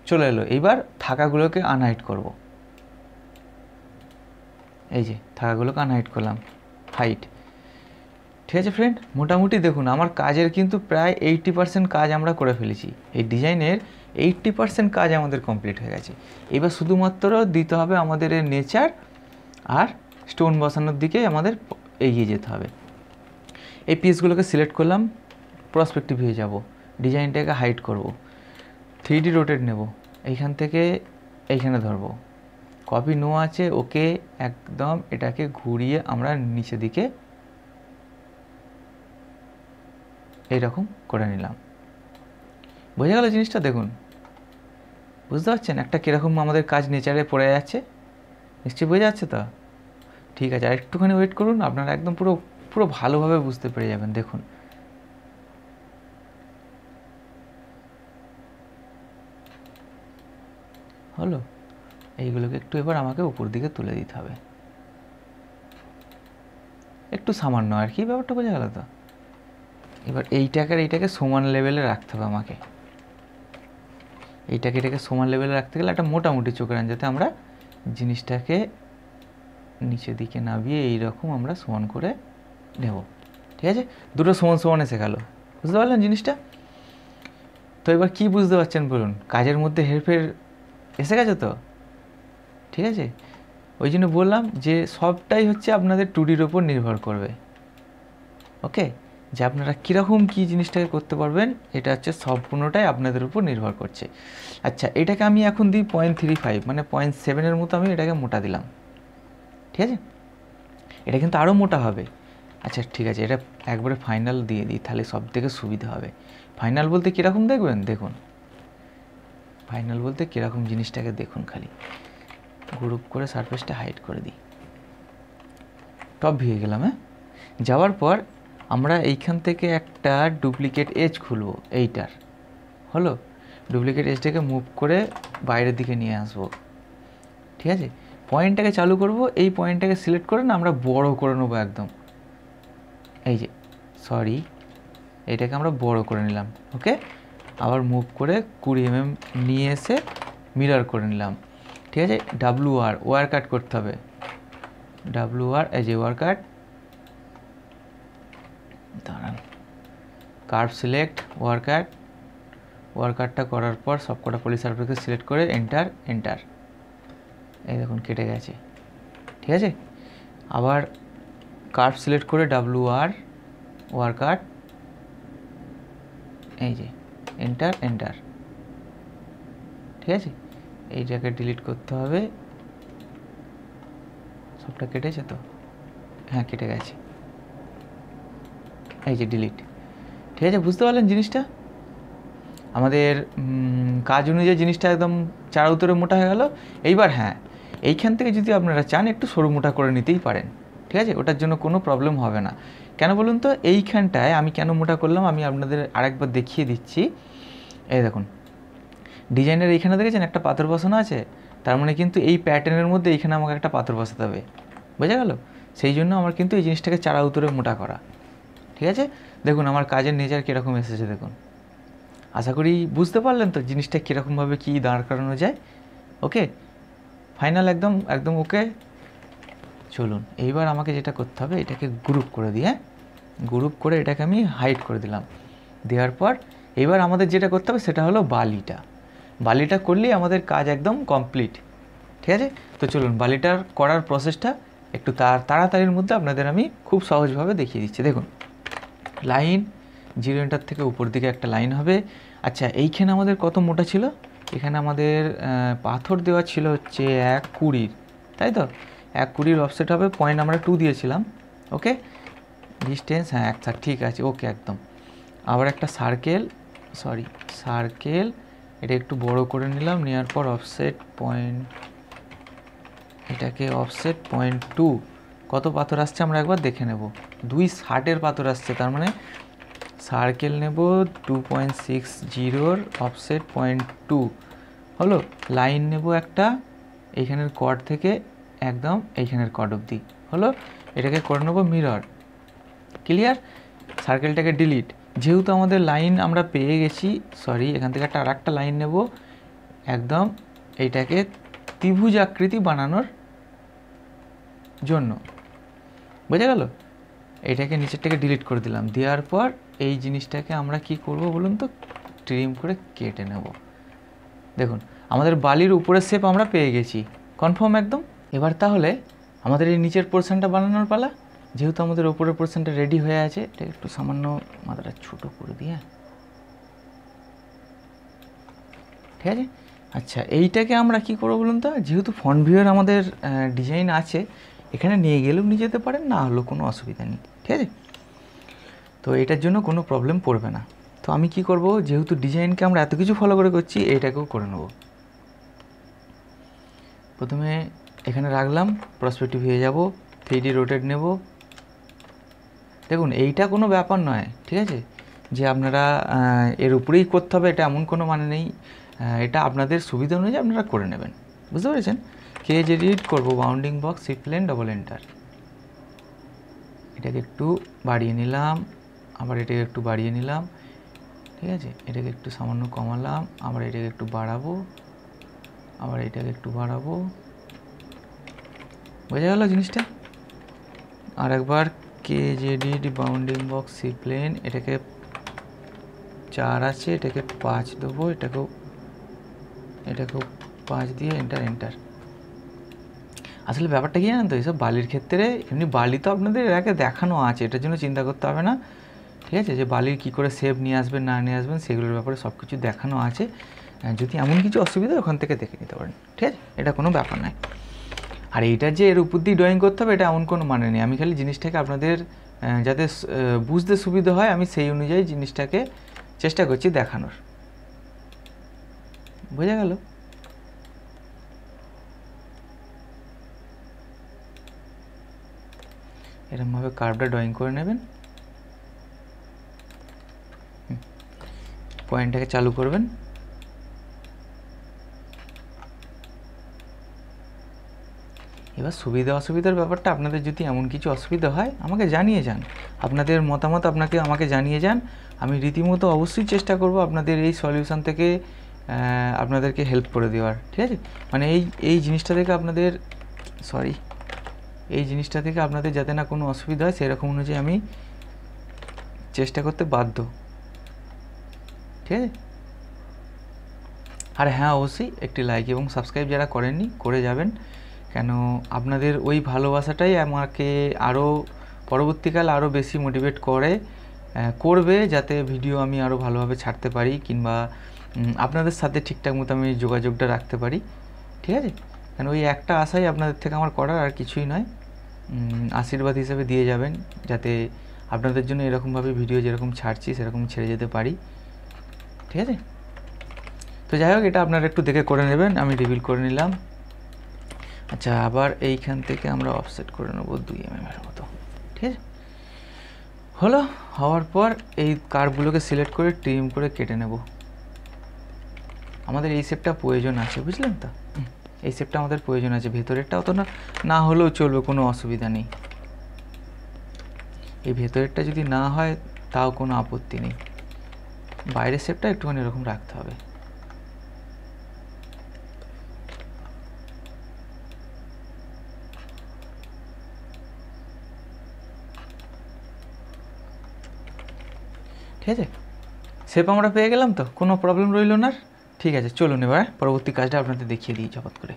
[SPEAKER 1] চলে এলো। এইবার থাকাগুলোকে আনহাইড করব। এই যে থাকাগুলোকে আনহাইড করলাম, হাইট। ঠিক আছে ফ্রেন্ড, মোটামুটি দেখুন আমার কাজের কিন্তু প্রায় 80% কাজ আমরা করে ফেলেছি। এই ডিজাইনের 80% কাজ আমাদের কমপ্লিট হয়ে গেছে। এবার শুধুমাত্র দিতে হবে আমাদের এর নেচার আর স্টোন বসানোর দিকে আমাদের এগিয়ে যেতে হবে। এই পিসগুলোকে সিলেক্ট করলাম, প্রসপেক্টিভ হয়ে যাব, ডিজাইনটাকে হাইড করব, 3D রোটেট নেব, এইখান থেকে এইখানে ধরবো, কপি নো আছে, ওকে একদম এটাকে ঘুরিয়ে আমরা নিচের দিকে এইরকম করে নিলাম। বোঝা গেল জিনিসটা? দেখুন, বুঝতে পারছেন একটা কীরকম আমাদের কাজ নেচারে পড়ে যাচ্ছে, নিশ্চয়ই বোঝা যাচ্ছে তো? ঠিক আছে, আর একটুখানি ওয়েট করুন, আপনারা একদম পুরো পুরো ভালোভাবে বুঝতে পেরে যাবেন। দেখুন হলো, এইগুলোকে একটু এবার আমাকে উপর দিকে তুলে দিতে হবে, একটু সামান্য আর কি, ব্যাপারটা বোঝা গেল তো? এবার এইটাকে সমান লেভেলে রাখতে হবে আমাকে। এটাকে সমান লেভেলে রাখতে গেলে একটা মোটামুটি চোখের আন, যাতে আমরা জিনিসটাকে নিচের দিকে নামিয়ে এইরকম আমরা সমান করে নেব। ঠিক আছে, দুটো সমান সমান এসে গেল, বুঝতে পারলেন জিনিসটা? তো এবার কি বুঝতে পারছেন বলুন, কাজের মধ্যে হেরফের এসে গেছে তো? ঠিক আছে, ওই জন্য বললাম যে সবটাই হচ্ছে আপনাদের 2Dর ওপর নির্ভর করবে। ওকে, যে আপনারা কীরকম কী জিনিসটাকে করতে পারবেন এটা হচ্ছে সম্পূর্ণটাই আপনাদের উপর নির্ভর করছে। আচ্ছা, এটাকে আমি এখন দিই 0.35, মানে 0.7 মতো আমি এটাকে মোটা দিলাম। ঠিক আছে, এটা কিন্তু আরও মোটা হবে। আচ্ছা ঠিক আছে, এটা একবারে ফাইনাল দিয়ে দিই, তাহলে সব থেকে সুবিধা হবে। ফাইনাল বলতে কীরকম দেখবেন, দেখুন ফাইনাল বলতে কীরকম জিনিসটাকে দেখুন, খালি গ্রুপ করে সারফেসটা হাইড করে দিই, টপ ভিয়ে গেলাম। হ্যাঁ, যাওয়ার পর আমরা এইখান থেকে একটা ডুপ্লিকেট এজ খুলব, এইটার হলো ডুপ্লিকেট এজটাকে মুভ করে বাইরের দিকে নিয়ে আসব। ঠিক আছে, পয়েন্টটাকে চালু করব, এই পয়েন্টটাকে সিলেক্ট করে না আমরা বড় করে নেবো একদম। এই যে সরি, এটাকে আমরা বড় করে নিলাম। ওকে, আবার মুভ করে 20 mm নিয়ে এসে মিরর করে নিলাম। ঠিক আছে, ওয়ার কাট করতে হবে, এই যে ওয়ার কাট, দাঁড়ান, কার্ভ সিলেক্ট, ওয়ার কাটটা করার পর সবকটা পলি সারফেসকে সিলেক্ট করে এন্টার, এই দেখুন কেটে গেছে। ঠিক আছে, আবার কার্ভ সিলেক্ট করে ওয়ার কাট, এই যে এন্টার। ঠিক আছে, এইটাকে ডিলিট করতে হবে, সবটা কেটেছে তো? হ্যাঁ কেটে গেছে, এই যে ডিলিট। ঠিক আছে, বুঝতে পারলেন জিনিসটা? আমাদের কাজ অনুযায়ী জিনিসটা একদম চার উত্তরে মোটা হয়ে গেল। এইবার হ্যাঁ, এইখান থেকে যদি আপনারা চান একটু সরু মোটা করে নিতেই পারেন। ঠিক আছে, ওটার জন্য কোনো প্রবলেম হবে না। কেন বলুন তো, এইখানটায় আমি কেন মোটা করলাম আমি আপনাদের আরেকবার দেখিয়ে দিচ্ছি। এই দেখুন ডিজাইনের এইখানে দেখেছেন একটা পাথর বসানো আছে, তার মানে কিন্তু এই প্যাটার্নের মধ্যে এইখানে আমাকে একটা পাথর বসাতে হবে, বোঝা গেল? সেই জন্য আমার কিন্তু এই জিনিসটাকে চারা উত্তরে মোটা করা। ঠিক আছে, দেখুন আমার কাজের নেচার কীরকম এসেছে দেখুন। আশা করি বুঝতে পারলেন তো জিনিসটা কীরকমভাবে কী দাঁড় করানো যায়। ওকে, ফাইনাল একদম ওকে, চলুন এইবার আমাকে যেটা করতে হবে, এটাকে গ্রুপ করে দিয়ে, গ্রুপ করে এটাকে আমি হাইড করে দিলাম। দেওয়ার পর এবার আমাদের যেটা করতে হবে সেটা হলো বালিটা করলেই আমাদের কাজ একদম কমপ্লিট। ঠিক আছে, তো চলুন বালিটার করার প্রসেসটা একটু তাড়াতাড়ির মধ্যে আপনাদের আমি খুব সহজভাবে দেখিয়ে দিচ্ছি। দেখুন, লাইন 0 এন্টার থেকে উপর দিকে একটা লাইন হবে। আচ্ছা, এইখানে আমাদের কত মোটা ছিল? এখানে আমাদের পাথর দেওয়া ছিল হচ্ছে 1.20, তাই তো? 1.20 অফসেট হবে, পয়েন্ট আমরা 2 দিয়েছিলাম। ওকে, ডিস্টেন্স হ্যাঁ 1 ঠিক আছে, ওকে একদম। আবার একটা সার্কেল এটা একটু বড় করে নিলাম, নেওয়ার পর অফসেট পয়েন্ট, এটাকে অফসেট 0.2। কত পাথর আসছে আমরা একবার দেখে নেব। 260 পাথর আসছে, তার মানে সার্কেল নেব 2.60, অফসেট 0.2 হলো। লাইন নেব একটা এইখানের কর্ড থেকে একদম এইখানের কর্ড অবধি হলো। এটাকে করে নেব মিরর। ক্লিয়ার? সার্কেলটাকে ডিলিট। যেহেতু আমাদের লাইন আমরা পেয়ে গেছি, এখান থেকে আর একটা লাইন নেব একদম এইটাকে ত্রিভুজ আকৃতি বানানোর জন্য। বোঝা গেল? এটাকে নিচেরটাকে ডিলিট করে দিলাম। দেওয়ার পর এই জিনিসটাকে আমরা কি করব বলুন তো, ট্রিম করে কেটে নেব। দেখুন আমাদের বালির উপরের শেপ আমরা পেয়ে গেছি, কনফার্ম একদম। এবার তাহলে আমাদের এই নিচের পোর্শনটা বানানোর পালা। যেহেতু আমাদের উপরের পোর্শনটা রেডি হয়ে আছে, এটা একটু সামান্য মাথাটা ছোটো করে দিয়ে, ঠিক আছে। আচ্ছা, এইটাকে আমরা কি করবো বলুন তো, যেহেতু ফ্রন্ট ভিউয়ের আমাদের ডিজাইন আছে, এখানে নিয়ে গেলেও নিয়ে যেতে পারেন, না হলেও কোনো অসুবিধা নেই, ঠিক আছে। তো এটার জন্য কোনো প্রবলেম পড়বে না। তো আমি কি করব, যেহেতু ডিজাইনকে আমরা এত কিছু ফলো করে করছি, এইটাকেও করে নেব। প্রথমে এখানে রাখলাম, পার্সপেক্টিভ হয়ে যাব, 3D রোটেট নেব। দেখুন এইটা কোনো ব্যাপার নয়, ঠিক আছে, যে আপনারা এর উপরেই করতে হবে এটা এমন কোনো মানে নেই। এটা আপনাদের সুবিধা অনুযায়ী আপনারা করে নেবেন, বুঝতে পেরেছেন। কেজ এডিট করবো, bounding box, shift plane, double enter. এটাকে একটু বাড়িয়ে নিলাম, আবার এটাকে একটু বাড়িয়ে নিলাম, ঠিক আছে। এটাকে একটু সামান্য কমালাম, আবার এটাকে একটু বাড়াবো, আবার এটাকে একটু বাড়াবো। বোঝা গেল জিনিসটা? আর একবার cage edit, bounding box, shift plane, এটাকে 4 আছে, এটাকে 5 দেবো, এটাকেও 5 দিয়ে এন্টার। আসলে ব্যাপারটা কি জানেন তো, এইসব বালির ক্ষেত্রে এমনি বালি তো আপনাদের এর আগে দেখানো আছে, এটার জন্য চিন্তা করতে হবে না, ঠিক আছে। যে বালির কী করে শেপ নিয়ে আসবেন না নিয়ে আসবেন সেগুলোর ব্যাপারে সব কিছু দেখানো আছে। যদি এমন কিছু অসুবিধা ওখান থেকে দেখে নিতে পারেন, ঠিক আছে, এটা কোনো ব্যাপার নয়। আর এইটা যে এর উপর দিয়ে ড্রয়িং করতে হবে এটা এমন কোনো মানে নেই। আমি খালি জিনিসটাকে আপনাদের যাতে বুঝতে সুবিধা হয়, আমি সেই অনুযায়ী জিনিসটাকে চেষ্টা করছি দেখানোর। বোঝা গেল? এরকমভাবে কার্ভটা ড্রয়িং করে নেবেন, পয়েন্টটাকে চালু করবেন। এবার সুবিধা অসুবিধার ব্যাপারটা আপনাদের যদি এমন কিছু অসুবিধা হয় আমাকে জানিয়ে যান, আপনাদের মতামত আমাকে জানিয়ে যান। আমি রীতিমতো অবশ্যই চেষ্টা করব আপনাদের এই সলিউশন থেকে আপনাদেরকে হেল্প করে দেওয়ার, ঠিক আছে। মানে এই জিনিসটা থেকে আপনাদের যাতে না কোনো অসুবিধা হয় সেরকম অনুযায়ী আমি চেষ্টা করতে বাধ্য, ঠিক আছে। আর হ্যাঁ, অবশ্যই একটি লাইক এবং সাবস্ক্রাইব যারা করেননি করে যাবেন, কেন আপনাদের ওই ভালোবাসাটাই আমাকে আরও পরবর্তীকাল আরও বেশি মোটিভেট করবে যাতে ভিডিও আমি আরও ভালোভাবে ছাড়তে পারি, কিংবা আপনাদের সাথে ঠিকঠাক মতো আমি যোগাযোগটা রাখতে পারি, ঠিক আছে। কেন ওই একটা আশাই আপনাদের থেকে আমার করার, আর কিছুই নয়। আশীর্বাদ হিসেবে দিয়ে যাবেন যাতে আপনাদের জন্য এরকমভাবে ভিডিও যেরকম ছাড়ছি সেরকম ছেড়ে যেতে পারি, ঠিক আছে। তো যাই হোক, এটা আপনারা একটু দেখে করে নেবেন, আমি রিভিল করে নিলাম। আচ্ছা, আবার এইখান থেকে আমরা অফসেট করে নেব 2 mm মতো, ঠিক আছে। হওয়ার পর এই কার্ভগুলোকে সিলেক্ট করে ট্রিম করে কেটে নেব। আমাদের এই শেপটা প্রয়োজন আছে, বুঝলেন তো, এই শেপটা আমাদের প্রয়োজন আছে। ভেতরেরটা অত না হলেও চলবে, কোনো অসুবিধা নেই। এই ভেতরেরটা যদি না হয় তাও কোনো আপত্তি নেই, বাইরের শেপটা একটুখানি এরকম রাখতে হবে। ঠিক আছে, শেপ আমরা পেয়ে গেলাম তো, কোনো প্রবলেম রইল না। ঠিক আছে, চলুন এবার পরবর্তী কাজটা আপনাদের দেখিয়ে দিই ঝপাত করে।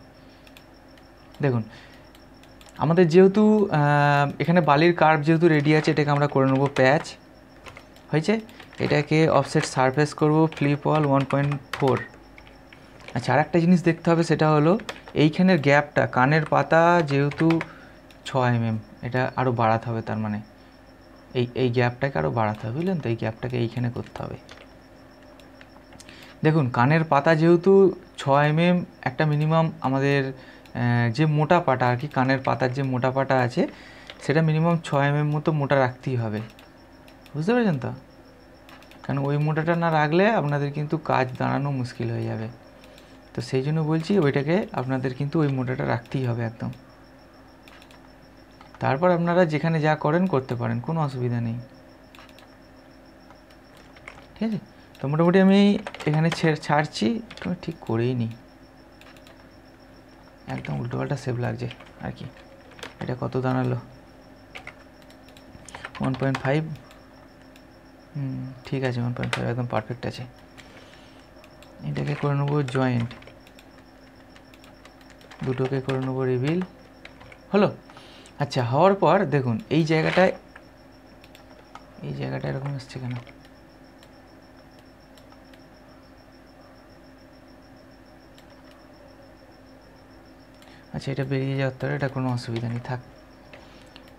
[SPEAKER 1] দেখুন, আমাদের যেহেতু এখানে বালির কার্ভ যেহেতু রেডি আছে, এটাকে আমরা করে নেবো প্যাচ। হয়েছে, এটাকে অফসেট সারফেস করব ফ্লিপ ওয়াল 1.4। আচ্ছা, আর একটা জিনিস দেখতে হবে, সেটা হলো এইখানের গ্যাপটা, কানের পাতা যেহেতু 6 mm, এটা আরও বাড়াতে হবে। তার মানে এই গ্যাপটাকে আরও বাড়াতে হবে, বুঝলেন তো? এই গ্যাপটাকে এইখানে করতে হবে। দেখুন, কানের পাতা যেহেতু 6 mm, একটা মিনিমাম আমাদের যে মোটা পাটা আর কি, কানের পাতার যে মোটা পাটা আছে সেটা মিনিমাম 6 mm মতো মোটা রাখতেই হবে, বুঝতে পেরেছেন তো? কারণ ওই মোটাটা না রাখলে আপনাদের কিন্তু কাজ দাঁড়ানো মুশকিল হয়ে যাবে। তো সেই জন্য বলছি, ওইটাকে আপনাদের কিন্তু ওই মোটাটা রাখতেই হবে একদম। তারপর আপনারা যেখানে যা করেন করতে পারেন, কোনো অসুবিধা নেই। ঠিক আছে, তো মোটামুটি আমি এখানে ছাড়ছি, ঠিক করেই নিই, একদম উল্টোপাল্টা শেপ লাগছে আর কি। এটা কত দাঁড়ালো? 1.5। ঠিক আছে, 1.5 একদম পারফেক্ট আছে। এটাকে করে নেবো জয়েন্ট, দুটোকে করে নেবো রিভিল। হলো? আচ্ছা, হওয়ার পর দেখুন এই জায়গাটা এরকম এসছে কেন? আচ্ছা, এটা বেরিয়ে যাওয়ার পরে এটা কোনো অসুবিধা নেই, থাক।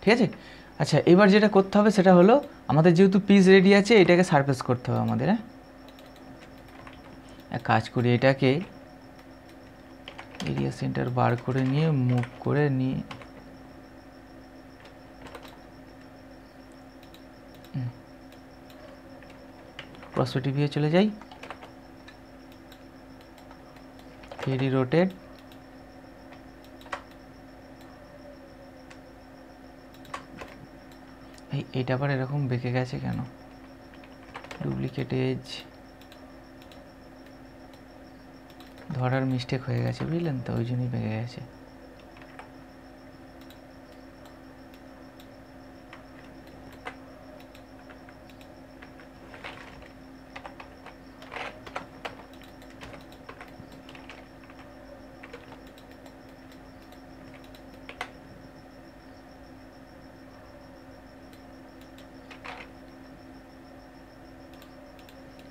[SPEAKER 1] ঠিক আছে, আচ্ছা এবার যেটা করতে হবে সেটা হলো, আমাদের যেহেতু পিস রেডি আছে, এটাকে সারফেস করতে হবে আমাদের। হ্যাঁ, এক কাজ করি, এটাকে এরিয়া সেন্টার বার করে নিয়ে মুভ করে নিয়ে প্রসপেক্টিভে চলে যাই, 3D রোটেট, এইটা আবার এরকম বেঁকে গেছে কেন? ডুপ্লিকেট এজ ধরার মিস্টেক হয়ে গেছে, বুঝলেন তো? ওই জন্যই বেঁকে গেছে।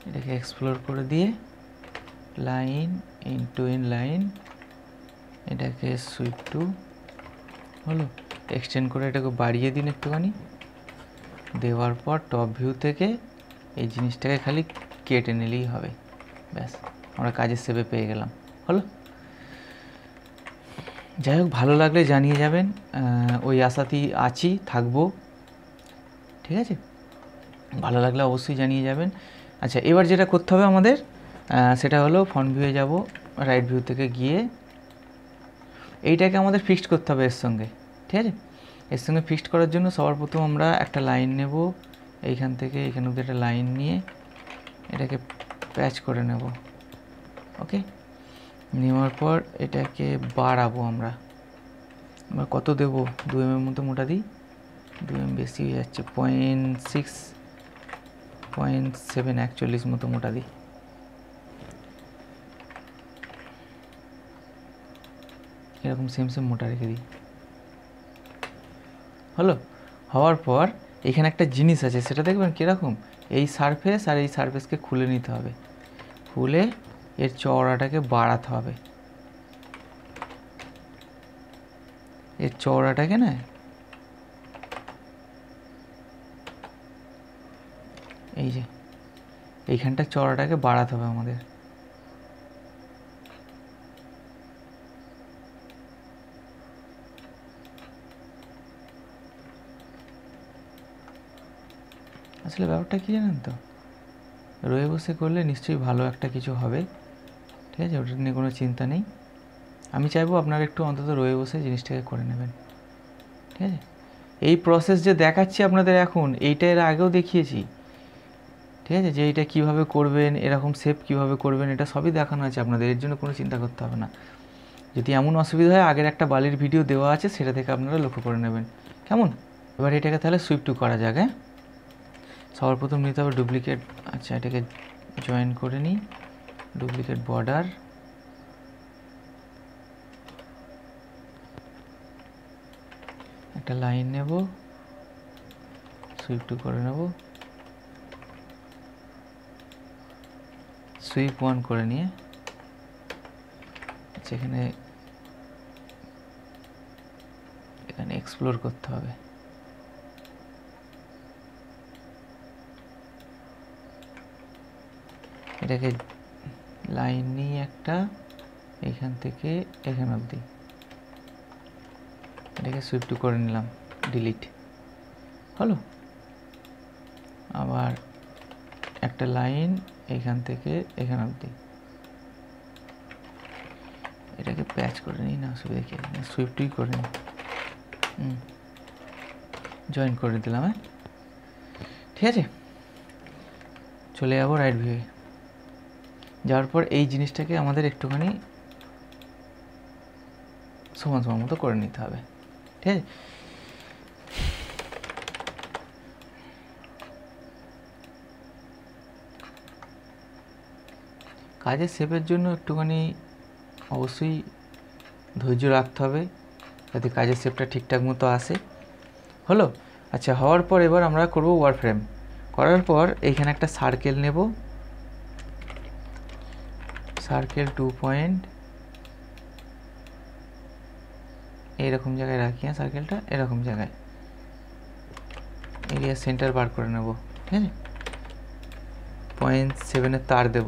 [SPEAKER 1] এটাকে এক্সপ্লোর করে দিয়ে লাইন ইনটু ইন লাইন, এটাকে সুইপ টু, হলো? এক্সটেন্ড করে এটাকে বাড়িয়ে দিন একটুখানি, দেওয়ার পর টপ ভিউ থেকে এই জিনিসটাকে খালি কেটে নিলেই হবে, ব্যাস আমরা কাজের সেভে পেয়ে গেলাম। হলো? যাই হোক, ভালো লাগলে জানিয়ে যাবেন, ওই আশাতেই আছি, থাকবো। ঠিক আছে, ভালো লাগলে অবশ্যই জানিয়ে যাবেন। আচ্ছা, এবার যেটা করতে হবে আমাদের, সেটা হলো ফ্রন্ট ভিউয়ে যাব, রাইট ভিউ থেকে গিয়ে এইটাকে আমাদের ফিক্সড করতে হবে এর সঙ্গে। ঠিক আছে, এর সঙ্গে ফিক্সড করার জন্য সবার প্রথম আমরা একটা লাইন নেব, এইখান থেকে এখান অবধি একটা লাইন নিয়ে এটাকে প্যাচ করে নেব। ওকে, নেওয়ার পর এটাকে বাড়াবো আমরা কত দেব? 2 mm মতো মোটা দিই, 2 mm বেশি হয়ে যাচ্ছে, 0.7 41 মতো মোটা দিই। এরকম সেম মোটা রেখে দিই। হলো? হওয়ার পর এখানে একটা জিনিস আছে, সেটা দেখবেন কীরকম, এই সারফেস আর এই সারফেসকে খুলে নিতে হবে, খুলে এর চওড়াটাকে বাড়াতে হবে। এর চওড়াটাকে না এই যে এইখানটা চওড়াটাকে বাড়াতে হবে আমাদের। আসলে ব্যাপারটা কী জানেন তো, রয়ে বসে করলে নিশ্চয়ই ভালো একটা কিছু হবে। ঠিক আছে, ওটা নিয়ে কোনো চিন্তা নেই। আমি চাইবো আপনারা একটু অন্তত রয়ে বসে জিনিসটাকে করে নেবেন। ঠিক আছে, এই প্রসেস যে দেখাচ্ছি আপনাদের এখন, এইটা এর আগেও দেখিয়েছি। ঠিক আছে, যে এইটা কীভাবে করবেন, এরকম শেপ কীভাবে করবেন, এটা সবই দেখানো আছে আপনাদের, এর জন্য কোনো চিন্তা করতে হবে না। যদি এমন অসুবিধা হয়, আগের একটা বালির ভিডিও দেওয়া আছে, সেটা থেকে আপনারা লক্ষ্য করে নেবেন। কেমন? এবার এটাকে তাহলে সুইপ টু করা যাক। হ্যাঁ, সবার প্রথম নিতে হবে ডুপ্লিকেট। আচ্ছা, এটাকে জয়েন করে নিই, ডুপ্লিকেট বর্ডার, একটা লাইন নেব, সুইপ টু করে নেব, সুইপ 1 করে নিয়ে এখানে এক্সপ্লোর করতে হবে। এটাকে লাইন নিয়ে একটা এখান থেকে এখান অবধি, এটাকে সুইপ টু করে নিলাম, ডিলিট হলো। আবার একটা লাইন এখান থেকে এখান অবধি, এটাকে প্যাচ করে নিই, না অসুবিধা কি, সুইপ টুই করে নিই, জয়েন করে দিলাম। হ্যাঁ, ঠিক আছে, চলে যাবো রাইট ভিউয়ে। যাওয়ার পর এই জিনিসটাকে আমাদের একটুখানি সমান সমান মতো করে নিতে হবে, ঠিক আছে। কাজের শেপের জন্য একটুখানি অবশ্যই ধৈর্য রাখতে হবে যাতে কাজের শেপটা ঠিকঠাক মতো আসে। হলো, আচ্ছা, হওয়ার পর এবার আমরা করব ওয়ার ফ্রেম। করার পর এইখানে একটা সার্কেল নেব, সার্কেল 2 পয়েন্ট এইরকম জায়গায় রাখি। হ্যাঁ, সার্কেলটা এরকম জায়গায়, এরিয়া সেন্টার বার করে নেব, ঠিক আছে। 0.7 তার দেব,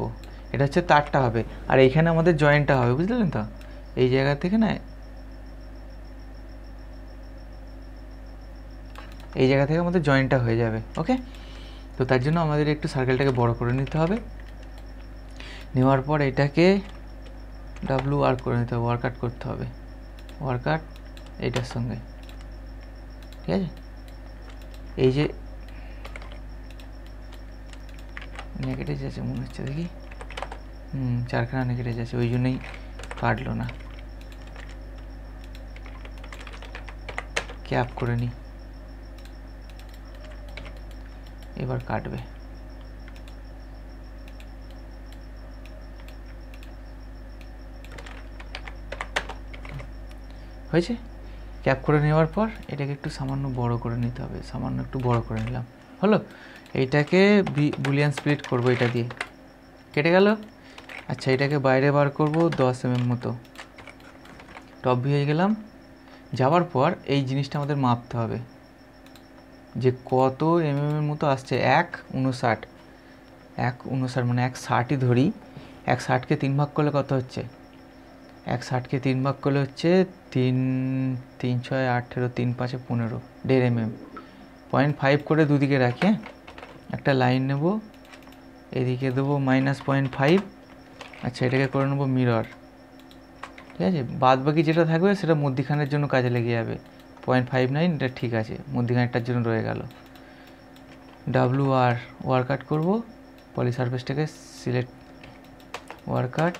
[SPEAKER 1] এটা হচ্ছে তারটা হবে, আর এইখানে আমাদের জয়েন্টটা হবে, বুঝলেন তো। এই জায়গা থেকে না, এই জায়গা থেকে আমাদের জয়েন্টটা হয়ে যাবে, ওকে। তো তার জন্য আমাদের একটু সার্কেলটাকে বড় করে নিতে হবে। নেওয়ার পর এটাকে WR করে নিতে হবে, ওয়ার্ক আউট করতে হবে, ওয়ার্ক আউট এইটার সঙ্গে, ঠিক আছে। এই যে নেগেটিভ আছে মনে হচ্ছে, দেখি, 4খানা নেগেটিভ আছে, ওই জন্যই কাটলো না। ক্যাপ করে নিই, এবার কাটবে। হয়েছে, ক্যাপ করে নেওয়ার পর এটাকে একটু সামান্য বড় করে নিতে হবে, সামান্য একটু বড় করে নিলাম, হলো। এইটাকে বুলিয়ান স্প্লিট করব, এটা দিয়ে কেটে গেল। আচ্ছা, এটাকে বাইরে বার করব 10 mm মতো, টপ ভিউ হয়ে গেলাম। যাওয়ার পর এই জিনিসটা আমাদের মাপতে হবে যে কত mm মতো আসছে। 1.59 মানে 1.60ই ধরি, 1.60কে 3 ভাগ করলে কত হচ্ছে, 1.60কে 3 ভাগ করলে হচ্ছে 3 3 6 18, 3 5 15, 1.5 mm। 0.5 করে দুদিকে রাখি। হ্যাঁ, একটা লাইন নেব, এদিকে দেবো -0.5। আচ্ছা, এটাকে করে নেবো মিরর, ঠিক আছে। বাদ বাকি যেটা থাকবে সেটা মধ্যিখানের জন্য কাজে লেগে যাবে। 0.59 এটা ঠিক আছে, মধ্যিখানেরটার জন্য রয়ে গেল। WR ওয়ার্ক আউট করবো, পলি সারফেসটাকে সিলেক্ট, ওয়ার্ক আউট,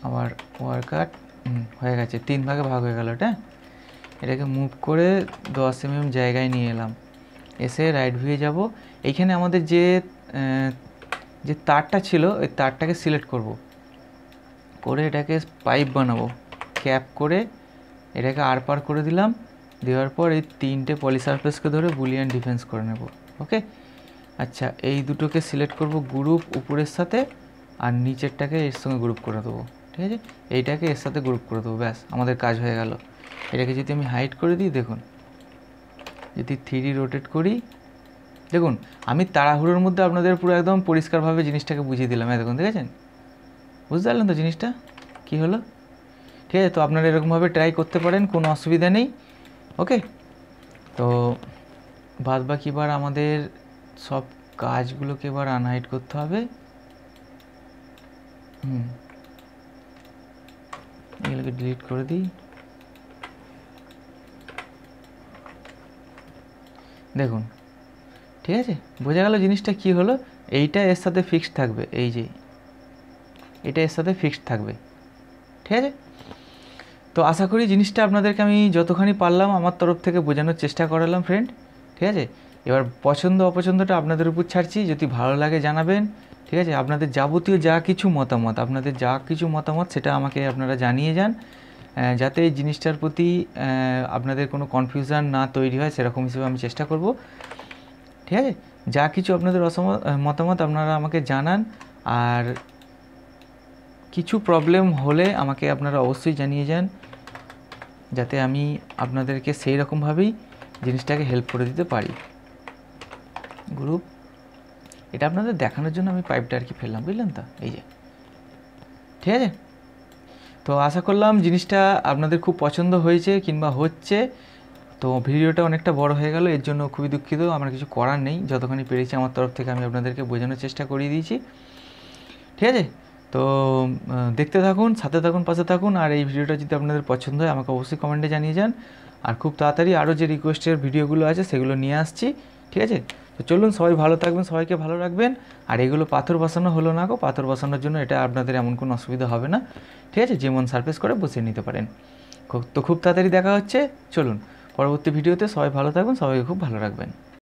[SPEAKER 1] আবার ওয়ার্ক আউট, হয়ে গেছে, 3 ভাগে ভাগ হয়ে গেল এটা। এটাকে মুভ করে 10 mm জায়গায় নিয়ে এলাম, এসে রাইট ভিউয়ে যাব। এইখানে আমাদের যে তারটা ছিল ওই তারটাকে সিলেক্ট করব, করে এটাকে পাইপ বানাবো, ক্যাপ করে এটাকে আর পার করে দিলাম। দেওয়ার পর এই 3টে পলি সারফেসকে ধরে বুলিয়ান ডিফেন্স করে নেব, ওকে। আচ্ছা, এই দুটোকে সিলেক্ট করব গ্রুপ উপরের সাথে, আর নিচেরটাকে এর সঙ্গে গ্রুপ করে দেবো, ঠিক আছে। এইটাকে এর সাথে গ্রুপ করে দেবো, ব্যাস আমাদের কাজ হয়ে গেল। এটাকে যদি আমি হাইড করে দিই, দেখুন, যদি 3D রোটেট করি, দেখুন আমি তাড়াহুড়োর মধ্যে আপনাদের পুরো একদম পরিষ্কারভাবে জিনিসটাকে বুঝিয়ে দিলাম। দেখুন, দেখেছেন, বুঝতে পারলেন তো জিনিসটা কী হলো, ঠিক আছে। তো আপনারা এরকমভাবে ট্রাই করতে পারেন, কোনো অসুবিধা নেই, ওকে। তো বাদ বাকি এবার আমাদের সব কাজগুলোকে এবার আনহাইড করতে হবে। এগুলোকে ডিলিট করে দিই। দেখুন, ঠিক আছে, বোঝা গেল জিনিসটা কি হলো। এইটা এর সাথে ফিক্সড থাকবে, এই যে এটা এর সাথে ফিক্সড থাকবে, ঠিক আছে। তো আশা করি জিনিসটা আপনাদেরকে আমি যতখানি পারলাম আমার তরফ থেকে বোঝানোর চেষ্টা করালাম ফ্রেন্ড, ঠিক আছে। এবার পছন্দ অপছন্দটা আপনাদের উপর ছাড়ছি, যদি ভালো লাগে জানাবেন, ঠিক আছে। আপনাদের যাবতীয় যা কিছু মতামত সেটা আমাকে আপনারা জানিয়ে যান, যাতে এই জিনিসটার প্রতি আপনাদের কোনো কনফিউশন না তৈরি হয়, সেরকম হিসেবে আমি চেষ্টা করব, ঠিক আছে। যা কিছু আপনাদের মতামত আপনারা আমাকে জানান, আর কিছু প্রবলেম হলে আমাকে আপনারা অবশ্যই জানিয়ে যান, যাতে আমি আপনাদেরকে সেই রকমভাবেই জিনিসটাকে হেল্প করে দিতে পারি। গ্রুপ এটা আপনাদের দেখানোর জন্য আমি পাইপটা আর কি ফেললাম, বুঝলেন তো, এই যে, ঠিক আছে। তো আশা করলাম জিনিসটা আপনাদের খুব পছন্দ হয়েছে কিংবা হচ্ছে। তো ভিডিওটা অনেকটা বড় হয়ে গেল, এর জন্য খুবই দুঃখিত, আমার কিছু করার নেই। যতখানি পেরেছি আমার তরফ থেকে আমি আপনাদেরকে বোঝানোর চেষ্টা করিয়ে দিয়েছি, ঠিক আছে। তো দেখতে থাকুন, সাথে থাকুন, পাশে থাকুন। আর এই ভিডিওটা যদি আপনাদের পছন্দ হয় আমাকে অবশ্যই কমেন্টে জানিয়ে যান। আর খুব তাড়াতাড়ি আরও যে রিকোয়েস্টের ভিডিওগুলো আছে সেগুলো নিয়ে আসছি, ঠিক আছে। তো চলুন, সবাই ভালো থাকবেন, সবাইকে ভালো রাখবেন। আর এগুলো পাথর বসানো হলো না গো, পাথর বসানোর জন্য এটা আপনাদের এমন কোনো অসুবিধা হবে না, ঠিক আছে। যেমন সারফেস করে বসিয়ে নিতে পারেন। তো খুব তাড়াতাড়ি দেখা হচ্ছে। চলুন পরবর্তী ভিডিওতে, সবাই ভালো থাকবেন, সবাইকে খুব ভালো রাখবেন।